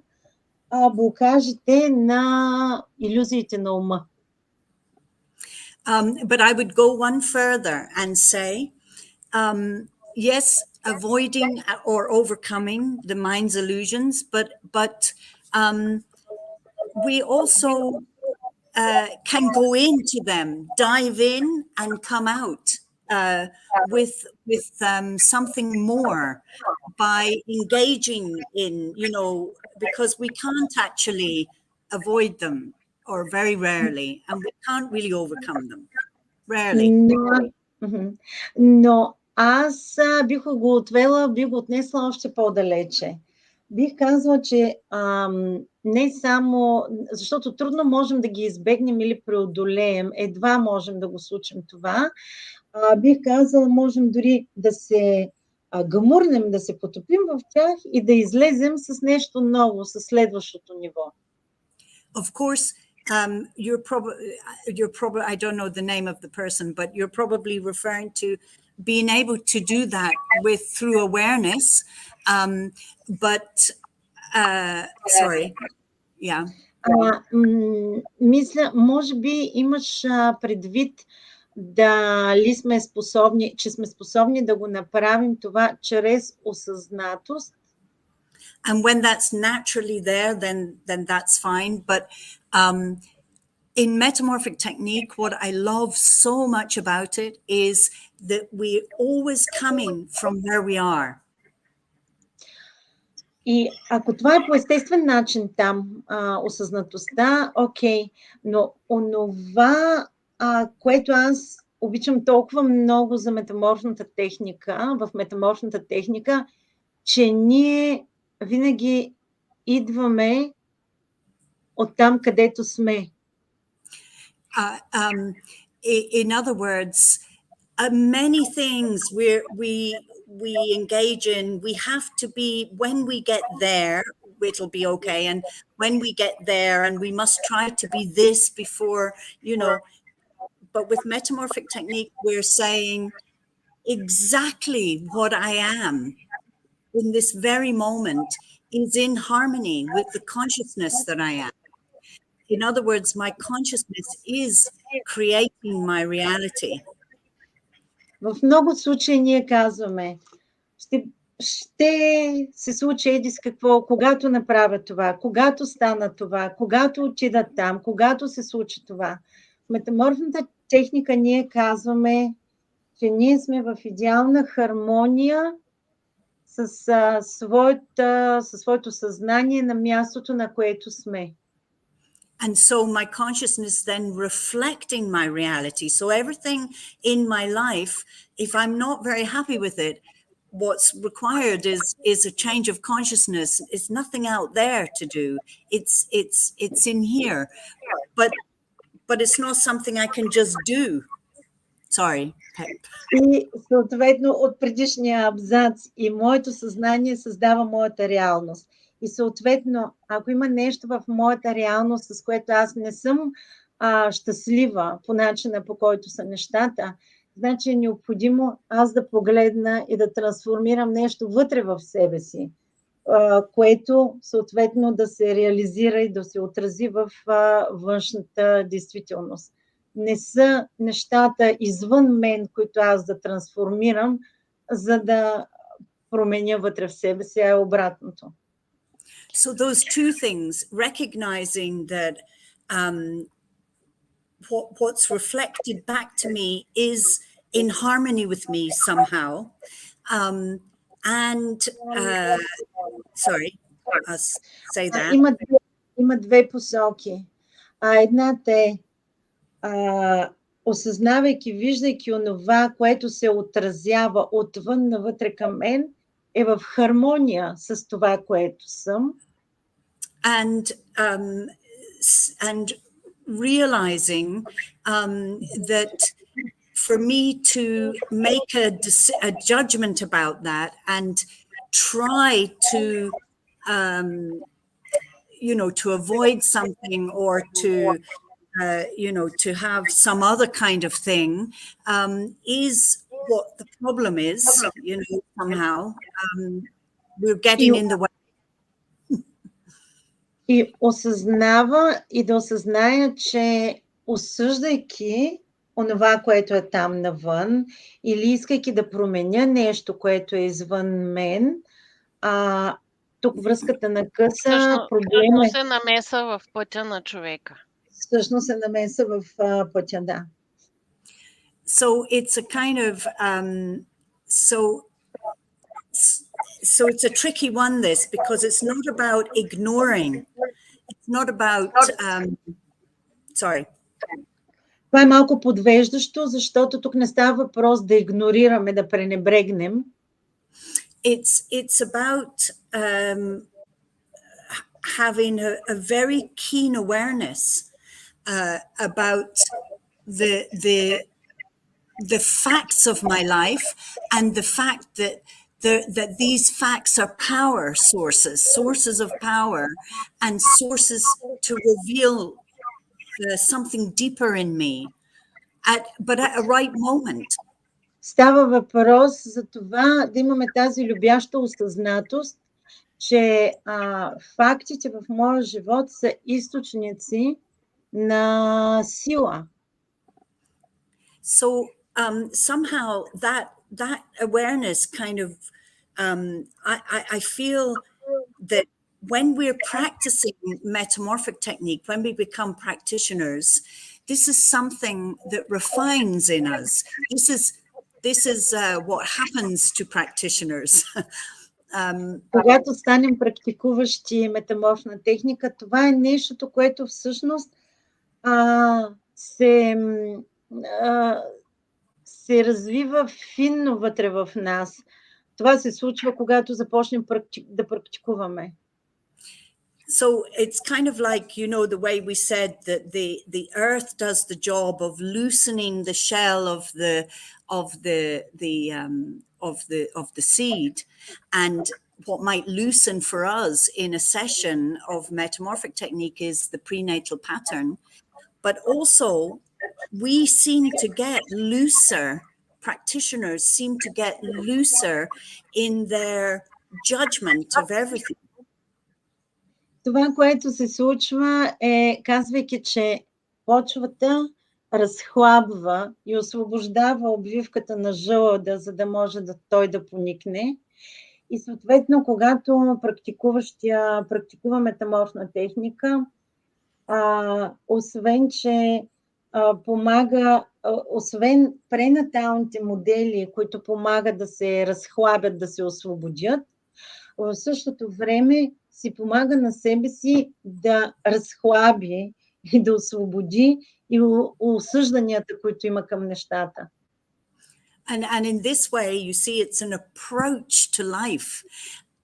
блокажите на илюзиите на ума? But I would go one further and say, yes, avoiding or overcoming the mind's illusions, but we also can go into them, dive in and come out with something more by engaging in, because we can't actually avoid them, or very rarely, and we can't really overcome them. Rarely. Но аз бих го отнесла още по-далече. Бих казала, че не само, защото трудно можем да ги избегнем или преодолеем, едва можем да го случим това. Бих казала, можем дори да се гамурнем, да се потопим в тях и да излезем с нещо ново, с следващото ниво. Of course, you're probably, I don't know the name of the person, but you're probably referring to being able to do that through awareness. Sorry, yeah. Мисля, може би имаш предвид дали сме способни, че сме способни да го направим това чрез осъзнатост. And when that's naturally there, then that's fine. But in Metamorphic Technique, what I love so much about it is that we're always coming from where we are. И ако това е по естествен начин там, осъзнатостта, окей, но онова, което аз обичам толкова много за метаморфната техника, в метаморфната техника, че ние винаги идваме от там, където сме. In other words, many things we engage in, we have to be, when we get there, it'll be okay. And when we get there, and we must try to be this before, but with Metamorphic Technique, we're saying exactly what I am in this very moment is in harmony with the consciousness that I am. In other words, my consciousness is creating my reality. В много случаи ние казваме, ще се случи еди с какво, когато направя това, когато стана това, когато отида там, когато се случи това. В метаморфната техника ние казваме, че ние сме в идеална хармония със своето съзнание на мястото, на което сме. And so my consciousness then reflecting my reality. So everything in my life, if I'm not very happy with it, what's required is a change of consciousness. It's nothing out there to do. It's in here. But it's not something I can just do. Sorry. И съответно от предишния абзац и моето съзнание създава моята реалност. И съответно, ако има нещо в моята реалност, с което аз не съм щастлива по начина, по който са нещата, значи е необходимо аз да погледна и да трансформирам нещо вътре в себе си, което съответно да се реализира и да се отрази в външната действителност. Не са нещата извън мен, които аз да трансформирам, за да променя вътре в себе си, а е обратното. So those two things, recognizing that what's reflected back to me is in harmony with me somehow, and sorry, I'll say that. Има две посоки. Едната е осъзнавайки, виждайки онова, което се отразява отвън навътре към мен, е в хармония с това, което съм. And realizing that for me to make a judgment about that and try to to avoid something or to to have some other kind of thing is what the problem is. Somehow we're getting in the way. И осъзнава и да осъзная, че осъждайки онова, което е там навън, или искайки да променя нещо, което е извън мен, тук връзката на къса, проблема се намеса в пътя на човека. Всъщност се намеса в пътя, да. So it's a kind of so it's a tricky one, this, because it's not about ignoring. It's not about sorry. Това е малко подвеждащо, защото тук не става въпрос да игнорираме, да пренебрегнем. It's about having a very keen awareness about the facts of my life, and the fact that these facts are power sources of power, and sources to reveal something deeper in me, but at a right moment. Става въпрос за това да имаме тази любяща осъзнатост, че фактите в моя живот са източници на сила. So somehow that awareness kind of I feel that when we're practicing metamorphic technique, when we become practitioners, this is something that refines in us. This is what happens to practitioners. Когато станем практикуващи метаморфна техника, това е нещото, което всъщност се развива финно вътре в нас. Това се случва, когато започнем да практикуваме. So it's kind of like, the way we said that the earth does the job of loosening the shell of the seed, and what might loosen for us in a session of metamorphic technique is the prenatal pattern, but also we seem to get looser, practitioners seem to get looser in their judgment of everything. Това, което се случва е, казвайки, че почвата разхлабва и освобождава обвивката на жълъда, за да може той да поникне. И съответно, когато практикува метаморфна техника, освен, че помага, освен пренаталните модели, които помагат да се разхлабят, да се освободят, в същото време си помага на себе си да разхлаби и да освободи и осъжданията, които има към нещата. And in this way, you see, it's an approach to life.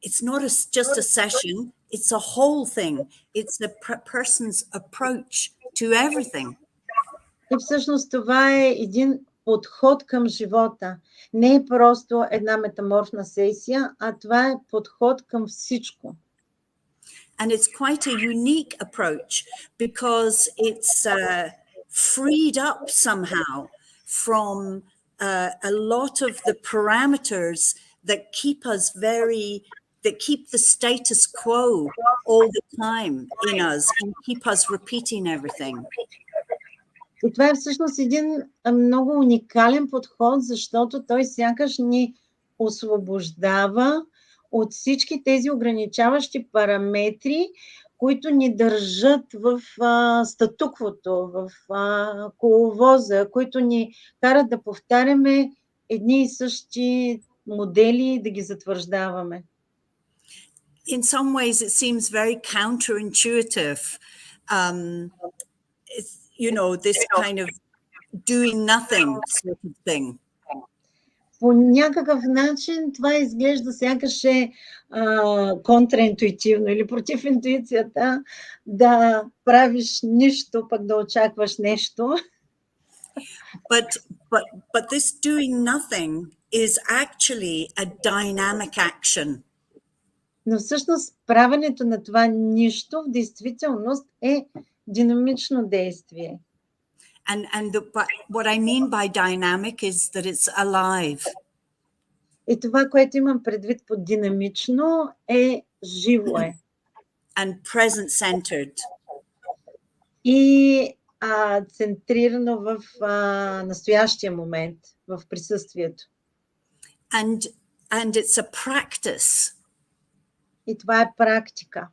It's not just a session, it's a whole thing. It's a person's approach to everything. И всъщност това е един подход към живота. Не е просто една метаморфна сесия, а това е подход към всичко. And it's quite a unique approach because freed up somehow from a lot of the parameters that keep us that keep the status quo all the time in us and keep us repeating everything. И това е всъщност един много уникален подход, защото той сякаш ни освобождава от всички тези ограничаващи параметри, които ни държат в статуквото, в коловоза, които ни карат да повтаряме едни и същи модели, да ги затвърждаваме. In some ways, it seems very counterintuitive. This kind of doing nothing sort of thing. По някакъв начин това изглежда сякаш е контраинтуитивно или против интуицията да правиш нищо, пък да очакваш нещо. But this doing nothing is actually a dynamic action. Но всъщност правенето на това нищо в действителност е динамично действие. What I mean by dynamic is that it's alive. И това, което имам предвид под динамично, е живо е. And present-centered. И центрирано в настоящия момент, в присъствието. And it's a practice. И това е практика.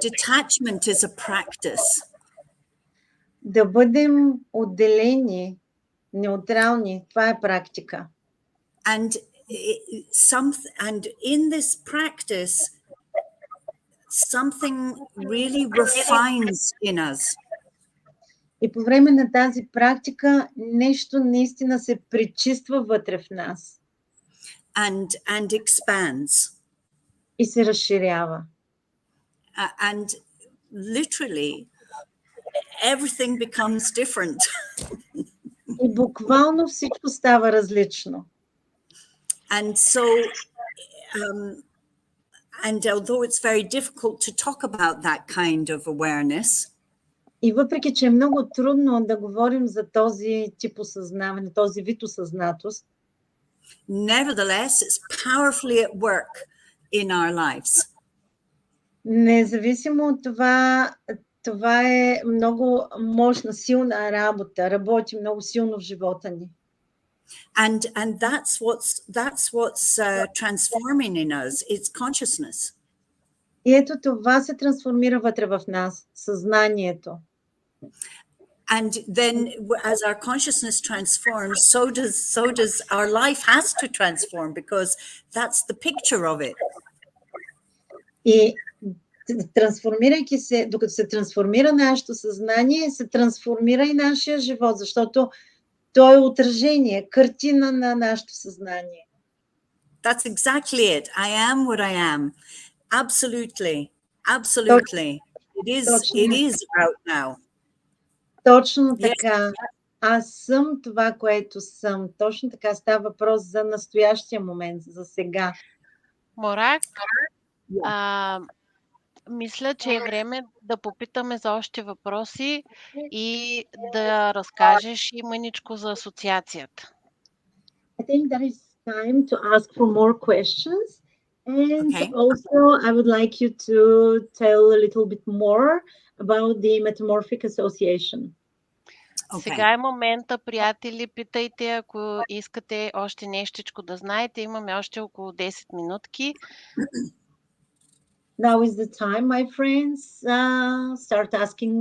Detachment is a practice. Да бъдем отделени, неутрални, това е практика. And in this practice, something really refines in us. И по време на тази практика нещо наистина се пречиства вътре в нас. And expands. И се разширява. And literally, everything becomes different. И буквално всичко става различно. And so, and although it's very difficult to talk about that kind of awareness, и въпреки че е много трудно да говорим за този тип осъзнаване, този вид осъзнатост, nevertheless, it's powerfully at work in our lives. Независимо от това, това е много мощна, силна работа, работи много силно в живота ни. And that's what's transforming in us. It's consciousness. И ето това се трансформира вътре в нас, съзнанието. And then as our consciousness transforms, so does our life has to transform, because that's the picture of it. И трансформирайки се, докато се трансформира нашето съзнание, се трансформира и нашия живот, защото то е отражение, картина на нашето съзнание. That's exactly it. I am what I am. Absolutely. Absolutely. It is out now. Точно така. Аз съм това, което съм. Точно така става въпрос за настоящия момент, за сега. Мораг, мисля, че е време да попитаме за още въпроси и да разкажеш и мъничко за асоциацията. I think that is time to ask for more questions. And Okay. also, I would like you to tell a little bit more about the Metamorphic Association. Okay. Сега е момента, приятели, питайте, ако искате още нещичко да знаете. Имаме още около 10 минутки. Now is the time, my friends. Start asking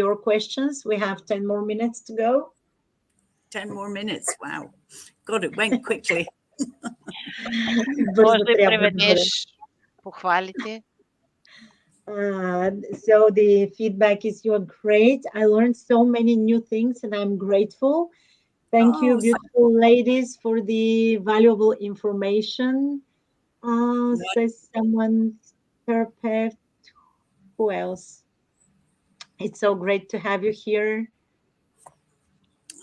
your questions. We have 10 more minutes to go. 10 more minutes. Wow. God, it went quickly. Може да преведеш похвалите. So the feedback is you're great. I learned so many new things and I'm grateful. Thank you, beautiful ladies, for the valuable information. Says someone, therapist. Who else? It's so great to have you here.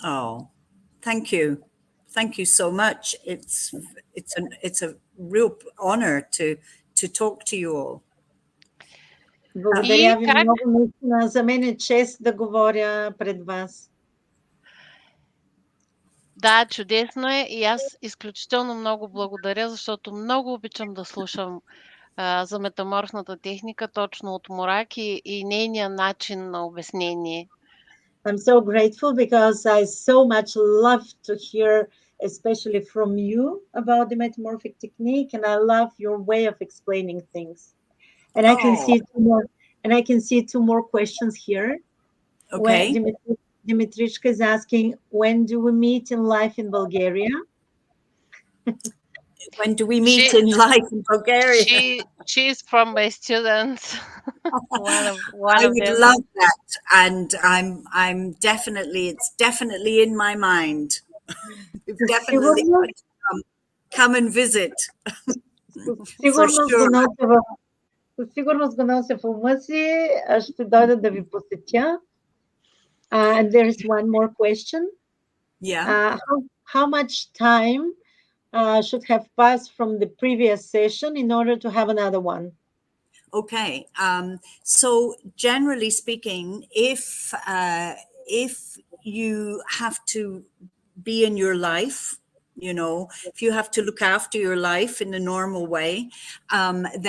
Oh, thank you. Thank you so much. It's a real honor to talk to you all. Благодаря ви много. Наистина, за мен е чест да говоря пред вас. Да, чудесно е и аз изключително много благодаря, защото много обичам да слушам за метаморфната техника точно от Мораг и нейния начин на обяснение. I'm so grateful because I so much love to hear, especially from you, about the Metamorphic Technique, and I love your way of explaining things. And I can see two more questions here. Okay. Dimitrichka is asking, when do we meet in life in Bulgaria? When do we meet in life in Bulgaria? She's from my students. I would love that, and I'm definitely, it's definitely in my mind. We've definitely got to come and visit. For sure. Със сигурност го нося в ума си. Ще дойда да ви посетя. And there is one more question. Yeah. How much time should have passed from the previous session in order to have another one? Okay. So generally speaking, if you have to be in your life, you know, if you have to look after your life in a normal way,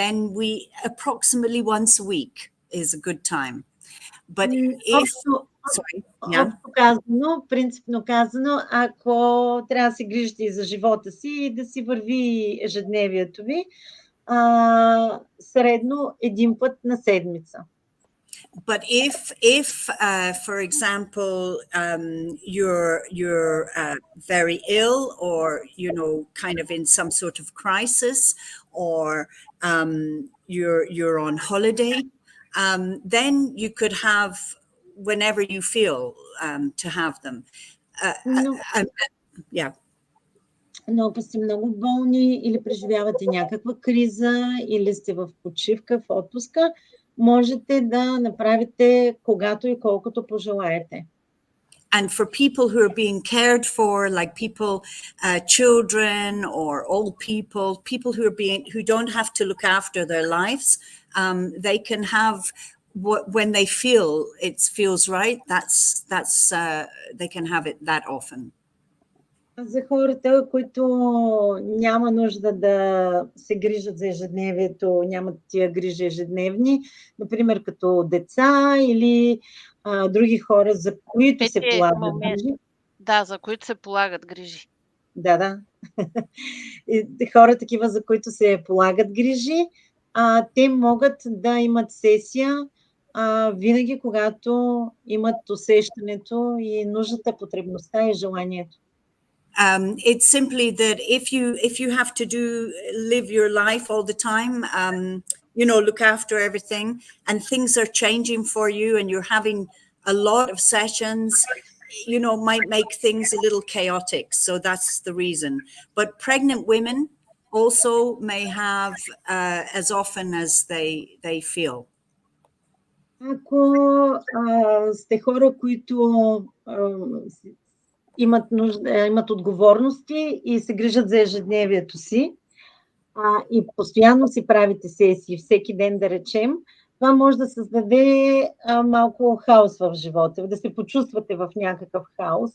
then we approximately once a week is a good time. But if принципно казано, ако трябва да се грижите и за живота си и да си върви ежедневието ви, средно един път на седмица. But if for example, you're very ill, or you know, kind of in some sort of crisis, or you're on holiday, then you could have whenever you feel to have them. Yeah. Но ако сте много болни или преживявате някаква криза или сте в почивка, в отпуска, можете да направите когато и колкото пожелаете. And for people who are being cared for, like people, children or old people who don't have to look after their lives, they can have when they feel it feels right. That's they can have it that often. За хората, които няма нужда да се грижат за ежедневието, нямат тия грижи ежедневни, например като деца или други хора, за които се полагат грижи. Да, за които се полагат грижи. Да. И хора такива, за които се полагат грижи, те могат да имат сесия винаги, когато имат усещането и нуждата, потребността и желанието. It's simply that if you have to live your life all the time, you know, look after everything, and things are changing for you, and you're having a lot of sessions, you know, might make things a little chaotic. So that's the reason. But pregnant women also may have as often as they feel. Ако сте хора, които имат отговорности и се грижат за ежедневието си и постоянно си правите сесии всеки ден, да речем, това може да създаде малко хаос в живота, да се почувствате в някакъв хаос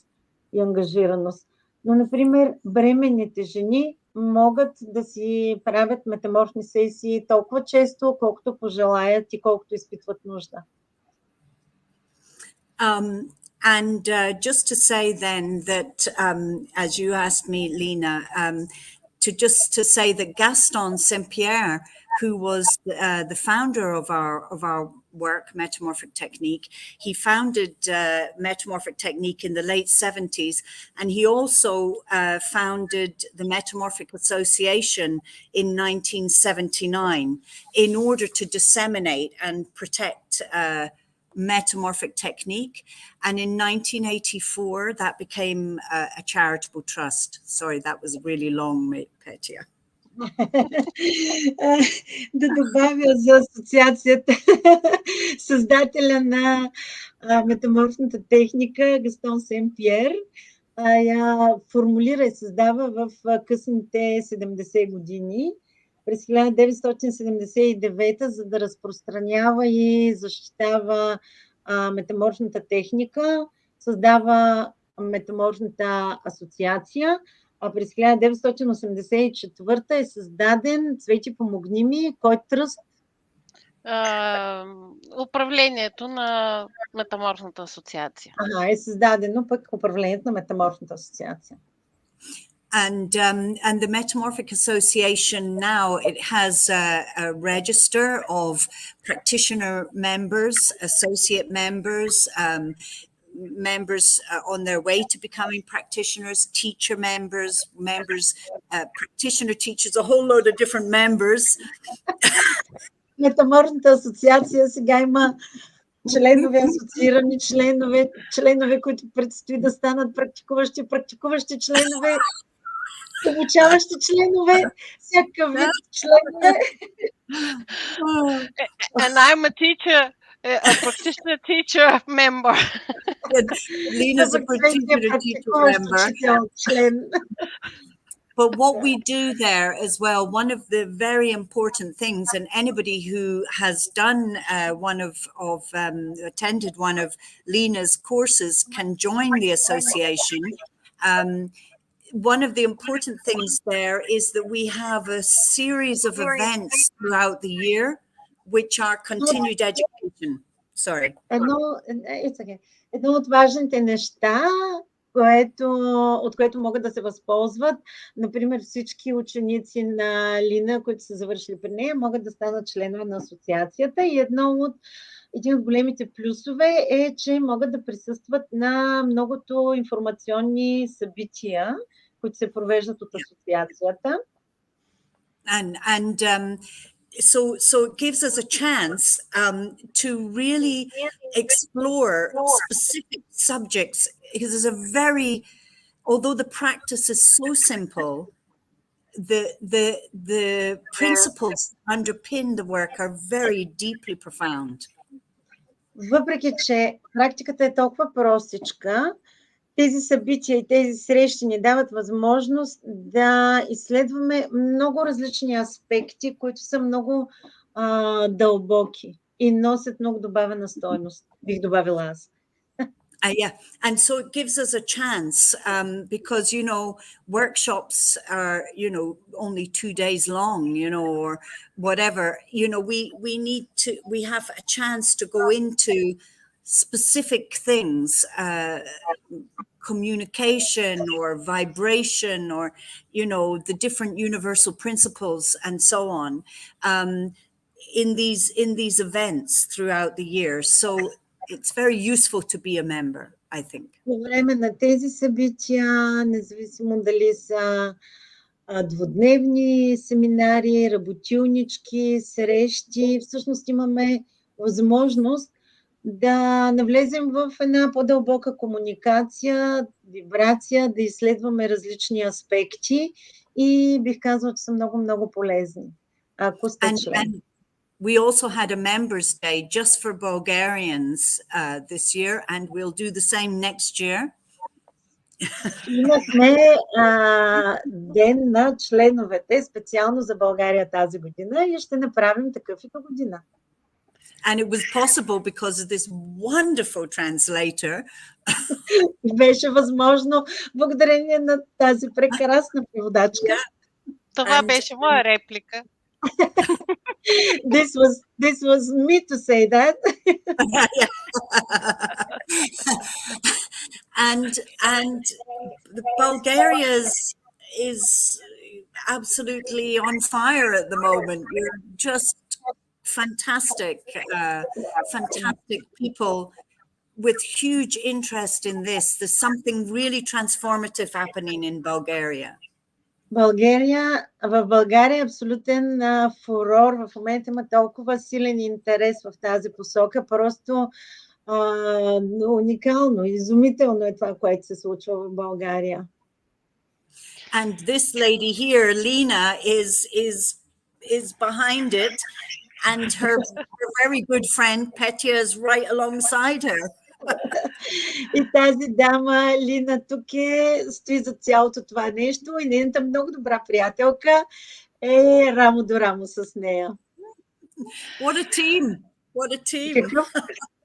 и ангажираност. Но, например, бременните жени могат да си правят метаморфни сесии толкова често, колкото пожелаят и колкото изпитват нужда. And just to say then that, as you asked me, Lena, to say that Gaston Saint-Pierre, who was the founder of our work, Metamorphic Technique, he founded Metamorphic Technique in the late 70s, and he also founded the Metamorphic Association in 1979 in order to disseminate and protect Metamorphic Technique, and in 1984 that became a charitable trust. Sorry, that was really long, Petya. Да добавя за асоциацията, създателя на метаморфната техника Гастон Сен-Пьер я формулира и създава в късните 70 години, през 1979, за да разпространява и защитава метаморфната техника, създава Метаморфната асоциация, а през 1984 е създаден, Цвети, помогни ми, кой тръст? Управлението на Метаморфната асоциация. Е създадено пък управлението на Метаморфната асоциация. And the Metamorphic Association now, it has a register of practitioner members, associate members, members on their way to becoming practitioners, teacher members, practitioner teachers, a whole load of different members. Метаморфната асоциация сега има членове, асоциирани членове, които предстои да станат практикуващи членове, обучаващи членове, всякакъв вид членове. And I'm a teacher, a practitioner teacher member. Lena's a practitioner teacher member. But what we do there as well, one of the very important things, and anybody who has done attended one of Lena's courses can join the association. One of the important things there is that we have a series of events throughout the year, which are continued education. Sorry. Едно от важните неща, от което могат да се възползват, например, всички ученици на Лина, които са завършили при нея, могат да станат членове на асоциацията. И един от големите плюсове е, че могат да присъстват на многото информационни събития, които се провеждат от асоциацията. So it gives us a chance to really explore specific subjects, because although the practice is so simple, the principles underpin the work are very deeply profound. Въпреки че практиката е толкова простичка, тези събития и тези срещи ни дават възможност да изследваме много различни аспекти, които са много дълбоки и носят много добавена стойност, бих добавила аз. Yeah, and so it gives us a chance because, workshops are, only 2 days long, or whatever, we have a chance to go into specific things, communication or vibration or, the different universal principles and so on, in these events throughout the year. So it's very useful to be a member, I think. По време на тези събития, независимо дали са двудневни семинари, работилнички, срещи, всъщност имаме възможност да навлезем в една по-дълбока комуникация, вибрация, да изследваме различни аспекти и бих казала, че са много полезни, ако сте член. We also had a members' day just for Bulgarians this year, and we'll do the same next year. Имахме ден на членовете специално за България тази година и ще направим такъв и до година. And it was possible because of this wonderful translator. Беше възможно благодарение на тази прекрасна преводачка. Това беше моя реплика. This was me to say that. and Bulgaria is absolutely on fire at the moment. You're just fantastic people with huge interest in this. There's something really transformative happening in Bulgaria. В България е абсолютен фурор. В момента има толкова силен интерес в тази посока. Просто уникално, изумително е това, което се случва в България. And this lady here, Lena, is behind it, and her very good friend Petya is right alongside her. И тази дама Лина тук стои за цялото това нещо и нейната много добра приятелка Рамо до рамо с нея. What a team! What a team!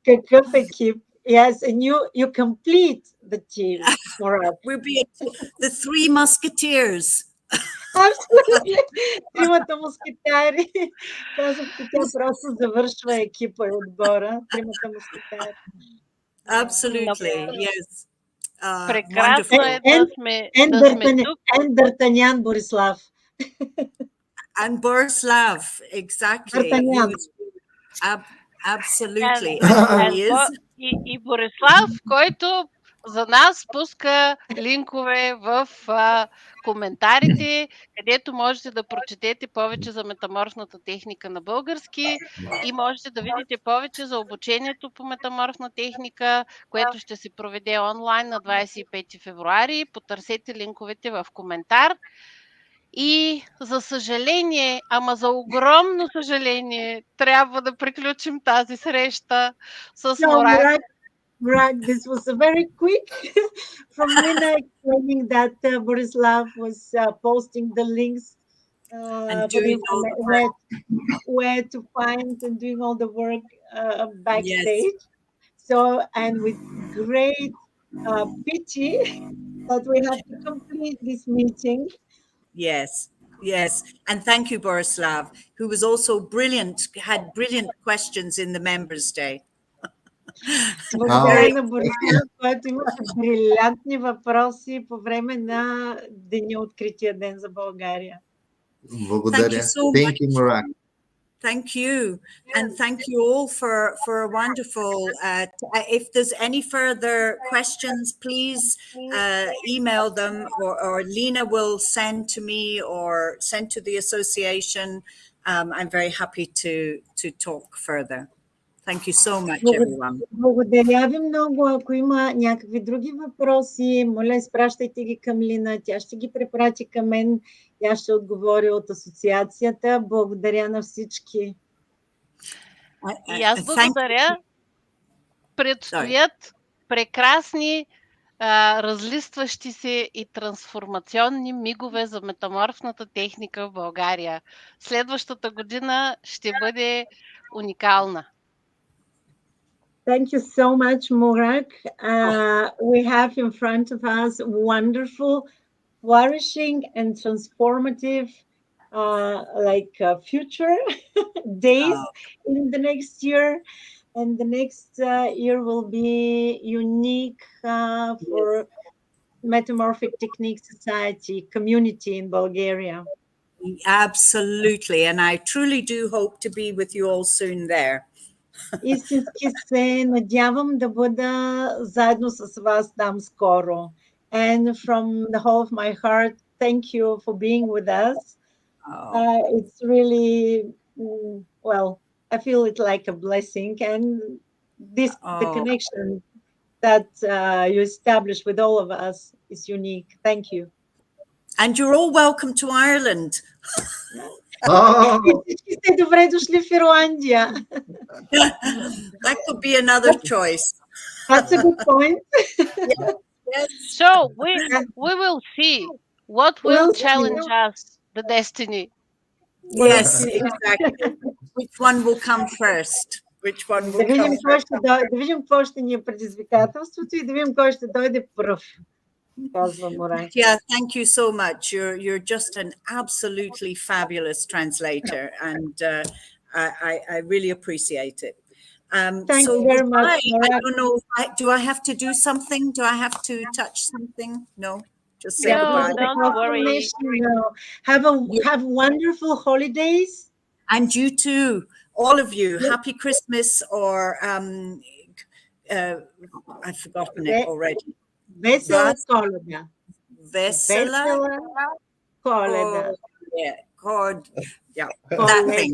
Какъв екип. Yes, and you complete the team, Murag. We'll be the Three Musketeers. Абсолютно. Тримата мускетари. Казахте, тя просто завършва екипа и отбора. Тримата мускетари. Absolutely, yes. Прекрасно е да сме тук. And D'Artagnan Борислав. And Borislav, exactly. Absolutely. И Борислав, който за нас пуска линкове в коментарите, където можете да прочетете повече за метаморфната техника на български и можете да видите повече за обучението по метаморфна техника, което ще се проведе онлайн на 25 февруари. Потърсете линковете в коментар. И за съжаление, ама за огромно съжаление, трябва да приключим тази среща с Мораг. Murag, this was a very quick from Lina explaining that Borislav was posting the links and doing where to find and doing all the work backstage. Yes. So, and with great pity that we have to complete this meeting. Yes, yes. And thank you, Borislav, who was also brilliant, had brilliant questions in the Members' Day. Благодаря на Борислав, който имаше брилянтни въпроси по време на деня открития ден за България. Благодаря. Thank you, Murag. Thank you. And thank you all for a wonderful, if there's any further questions, please email them or Lina will send to me or send to the association. I'm very happy to talk further. Thank you so much, everyone. Благодаря ви много. Ако има някакви други въпроси, моля, изпращайте ги към Лина. Тя ще ги препрати към мен. Тя ще отговори от асоциацията. Благодаря на всички. И аз благодаря. Предстоят прекрасни, разлистващи се и трансформационни мигове за метаморфната техника в България. Следващата година ще бъде уникална. Thank you so much, Murag. We have in front of us wonderful, flourishing and transformative future days in the next year. And the next year will be unique for Metamorphic Technique Society community in Bulgaria. Absolutely. And I truly do hope to be with you all soon there. Истински се надявам да бъда заедно с вас там скоро. And from the whole of my heart, thank you for being with us. It's really, I feel it like a blessing. And the connection that you establish with all of us is unique. Thank you. And you're all welcome to Ireland. Всички сте добре дошли в Ирландия. That could be another choice. That's a good point. Yes. So we will see what will challenge us, the destiny. Yes, exactly. Which one will come first? Which one will come first? Да видим какво ще ни е предизвикателството и да видим кой ще дойде пръв. Yeah, thank you so much. You're just an absolutely fabulous translator, and I really appreciate it. Thank you very much. I don't know. Do I have to do something? Do I have to touch something? No, just say goodbye. Don't worry. Have wonderful holidays. And you too, all of you. Happy Christmas, or I've forgotten it already. Vesela Коледна. Vesela Коледна. Yeah, that thing.